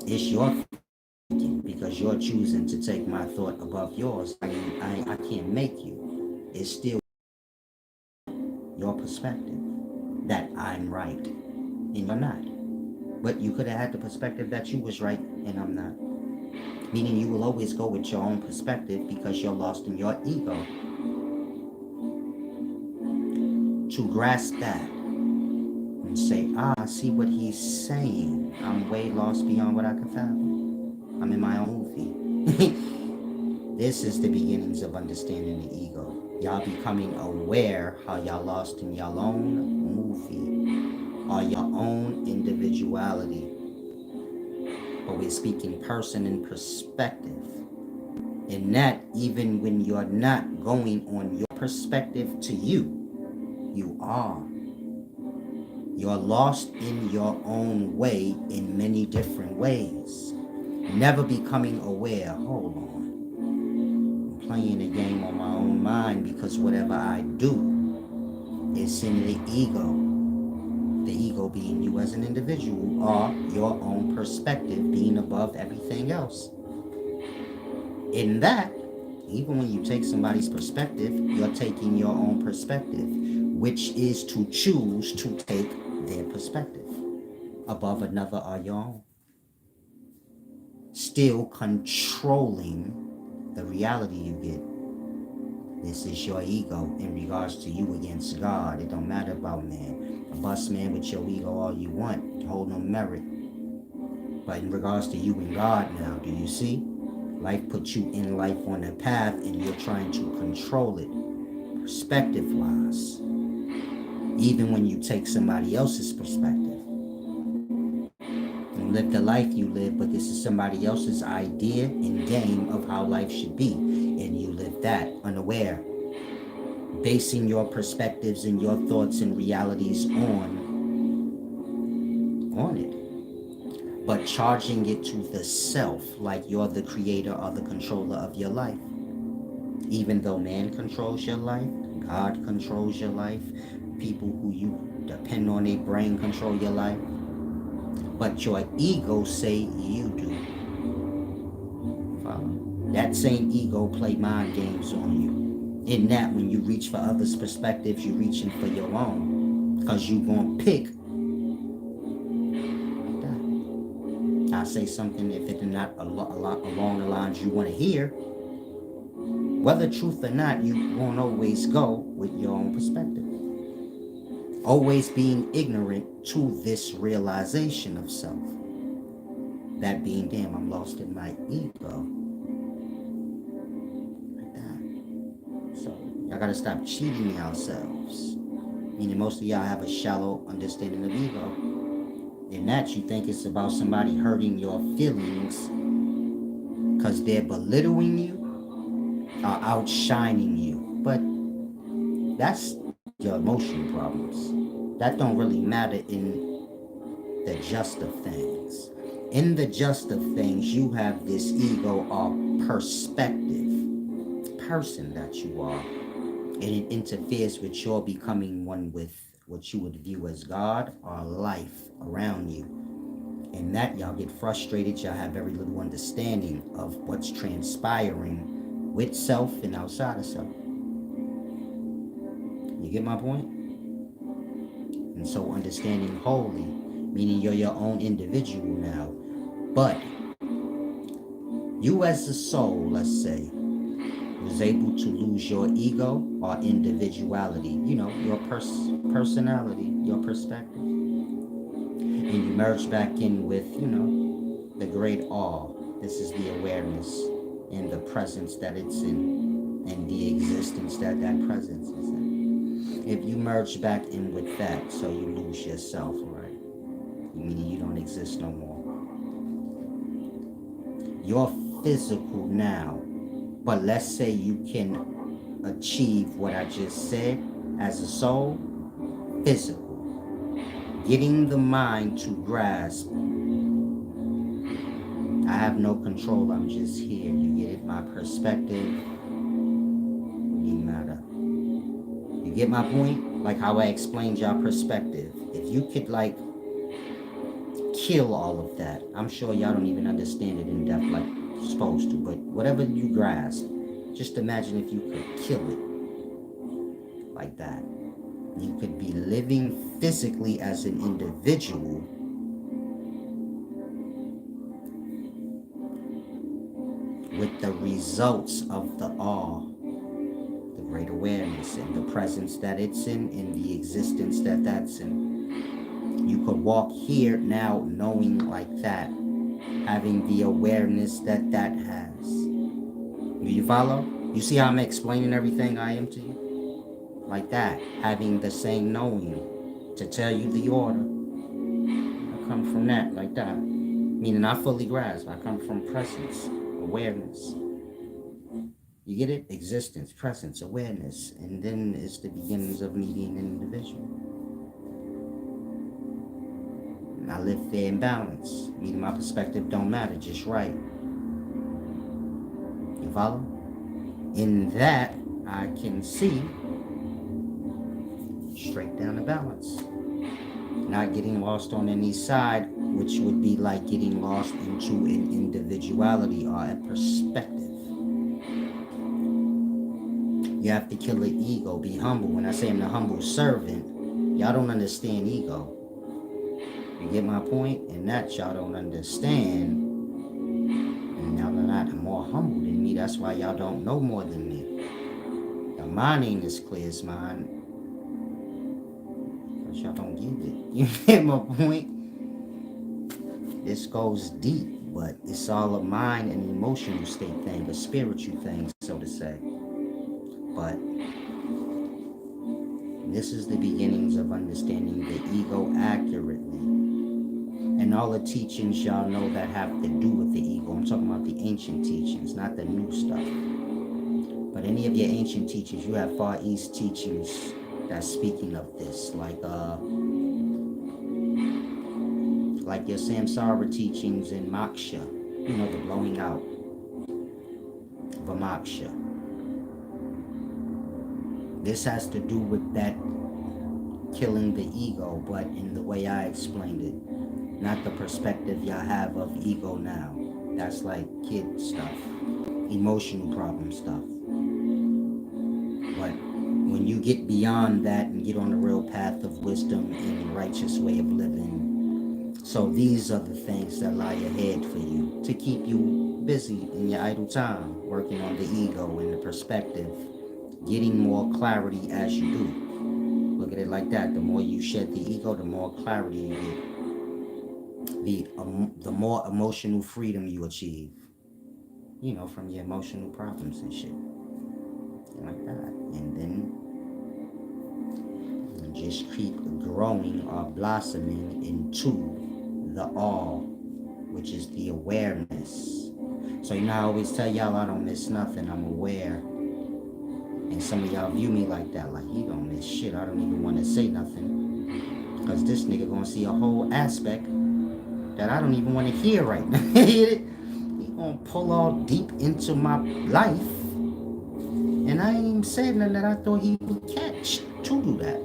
it's your thinking because you're choosing to take my thought above yours. I can't make you. It's still your perspective that I'm right and you're not. But you could have had the perspective that you was right and I'm not. Meaning you will always go with your own perspective because you're lost in your ego. To grasp that and say, I see what he's saying. I'm way lost beyond what I can fathom. I'm in my own movie. This is the beginnings of understanding the ego. Y'all becoming aware how y'all lost in y'all own movie or your own individuality. But we're speaking person and perspective. And that even when you're not going on your perspective to you, you are. You're lost in your own way in many different ways. Never becoming aware, hold on, I'm playing a game on my own mind because whatever I do is in the ego. The ego being you as an individual or your own perspective being above everything else. In that, even when you take somebody's perspective, you're taking your own perspective, which is to choose to take their perspective above another or your own. Still controlling the reality you get. This is your ego in regards to you against God. It don't matter about man. A bus man with your ego all you want, hold no merit. But in regards to you and God now, do you see? Life puts you in life on a path and you're trying to control it perspective-wise. Even when you take somebody else's perspective. You live the life you live, but this is somebody else's idea and game of how life should be. And you live that unaware. Basing your perspectives and your thoughts and realities on it. But charging it to the self like you're the creator or the controller of your life. Even though man controls your life, God controls your life, people who you depend on their brain control your life, but your ego say you do. Follow? That same ego play mind games on you. In that, when you reach for others' perspectives, you're reaching for your own, because you gonna pick. I say something if it's not along the lines you want to hear, whether truth or not, you won't always go with your own perspective. Always being ignorant to this realization of self. That being, damn, I'm lost in my ego. Like that. So, y'all gotta stop cheating yourselves. Meaning most of y'all have a shallow understanding of ego. In that you think it's about somebody hurting your feelings because they're belittling you or outshining you. But that's your emotional problems. That don't really matter in the just of things. In the just of things, you have this ego or perspective, person that you are. And it interferes with your becoming one with what you would view as God or life around you. And that y'all get frustrated, y'all have very little understanding of what's transpiring with self and outside of self. You get my point? And so understanding wholly meaning you're your own individual now. But you as a soul, let's say, was able to lose your ego or individuality, your personality, your perspective. And you merge back in with, the great all. This is the awareness and the presence that it's in and the existence that that presence is in. If you merge back in with that, so you lose yourself, right? Meaning you don't exist no more. You're physical now, but let's say you can achieve what I just said as a soul, physical. Getting the mind to grasp, I have no control, I'm just here. You get it? My perspective doesn't matter. You get my point? Like how I explained your perspective. If you could kill all of that, I'm sure y'all don't even understand it in depth like you're supposed to, but whatever you grasp, just imagine if you could kill it like that. You could be living physically as an individual, with the results of the all, the great awareness and the presence that it's in and the existence that that's in. You could walk here now knowing like that, having the awareness that that has. Do you follow? You see how I'm explaining everything I am to you? Like that, having the same knowing to tell you the order. I come from that, like that. Meaning I fully grasp. I come from presence, awareness. You get it? Existence, presence, awareness. And then it's the beginnings of me being an individual. And I live there in balance. Meaning my perspective don't matter, just right. You follow? In that, I can see straight down the balance. Not getting lost on any side, which would be like getting lost into an individuality or a perspective. You have to kill the ego, be humble. When I say I'm the humble servant, y'all don't understand ego. You get my point? And that y'all don't understand. And y'all are not more humble than me. That's why y'all don't know more than me. Your mind ain't as clear as mine. Y'all don't get it. You get my point? This goes deep, but it's all a mind and emotional state thing, a spiritual thing, so to say. But this is the beginnings of understanding the ego accurately. And all the teachings y'all know that have to do with the ego. I'm talking about the ancient teachings, not the new stuff. But any of your ancient teachings, you have Far East teachings that's speaking of this, like your Samsara teachings in Moksha, the blowing out of a Moksha. This has to do with that killing the ego, but in the way I explained it, not the perspective y'all have of ego now. That's like kid stuff, emotional problem stuff. But when you get beyond that and get on the real path of wisdom and righteous way of living, so these are the things that lie ahead for you to keep you busy in your idle time, working on the ego and the perspective, getting more clarity as you do. Look at it like that. The more you shed the ego, the more clarity you get. The more emotional freedom you achieve, from your emotional problems and shit. Like that. And then just keep growing or blossoming into the all, which is the awareness. So I always tell y'all I don't miss nothing, I'm aware. And some of y'all view me like that, like he don't miss shit, I don't even want to say nothing. Because this nigga gonna see a whole aspect that I don't even want to hear right now. He gonna pull all deep into my life. And I ain't even said nothing that I thought he would catch to do that.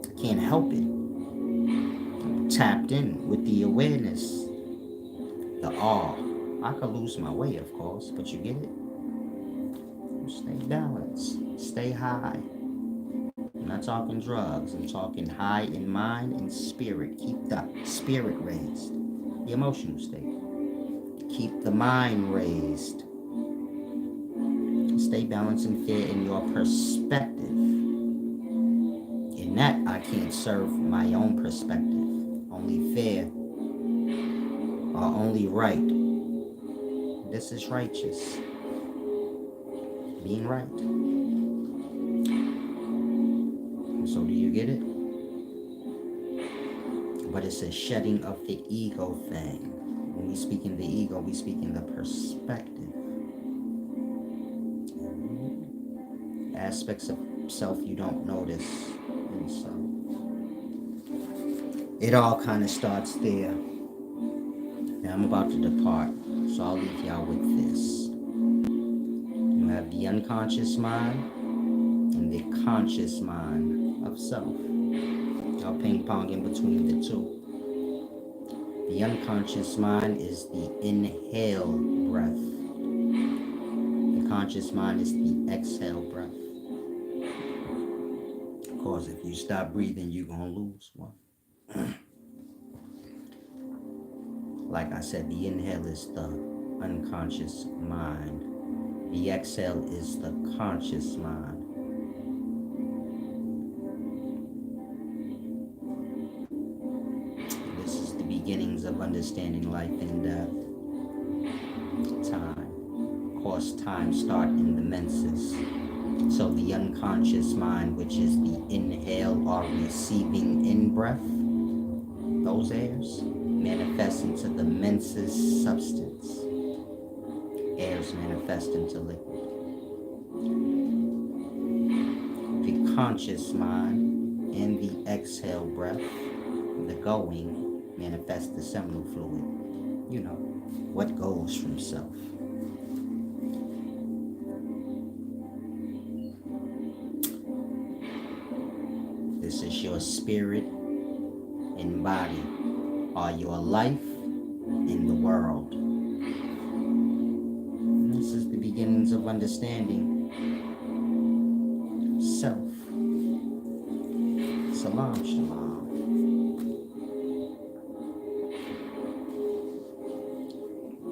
I can't help it. I'm tapped in with the awareness, the awe. I could lose my way, of course, but you get it? Stay balanced. Stay high. And not talking drugs. I'm talking high in mind and spirit. Keep the spirit raised. The emotional state. Keep the mind raised. Stay balanced and fair in your perspective. In that, I can't serve my own perspective. Only fair or only right. This is righteous. Being right. So do you get it? But it's a shedding of the ego thing. When we speak in the ego, we speak in the perspective. Aspects of self you don't notice. And so it all kind of starts there. Now I'm about to depart, so I'll leave y'all with this. You have the unconscious mind and the conscious mind of self. Y'all ping pong in between the two. The unconscious mind is the inhale breath. The conscious mind is the exhale breath. Of course, if you stop breathing, you're going to lose one. Like I said, the inhale is the unconscious mind. The exhale is the conscious mind. This is the beginnings of understanding life and death. Time. Of course, time starts in the menses. So the unconscious mind, which is the inhale or receiving in-breath, those airs, manifest into the menses substance. Airs manifest into liquid. The conscious mind and the exhale breath, the going, manifest the seminal fluid. You know, what goes from self. This is your spirit and body, or your life in the world. This is the beginnings of understanding.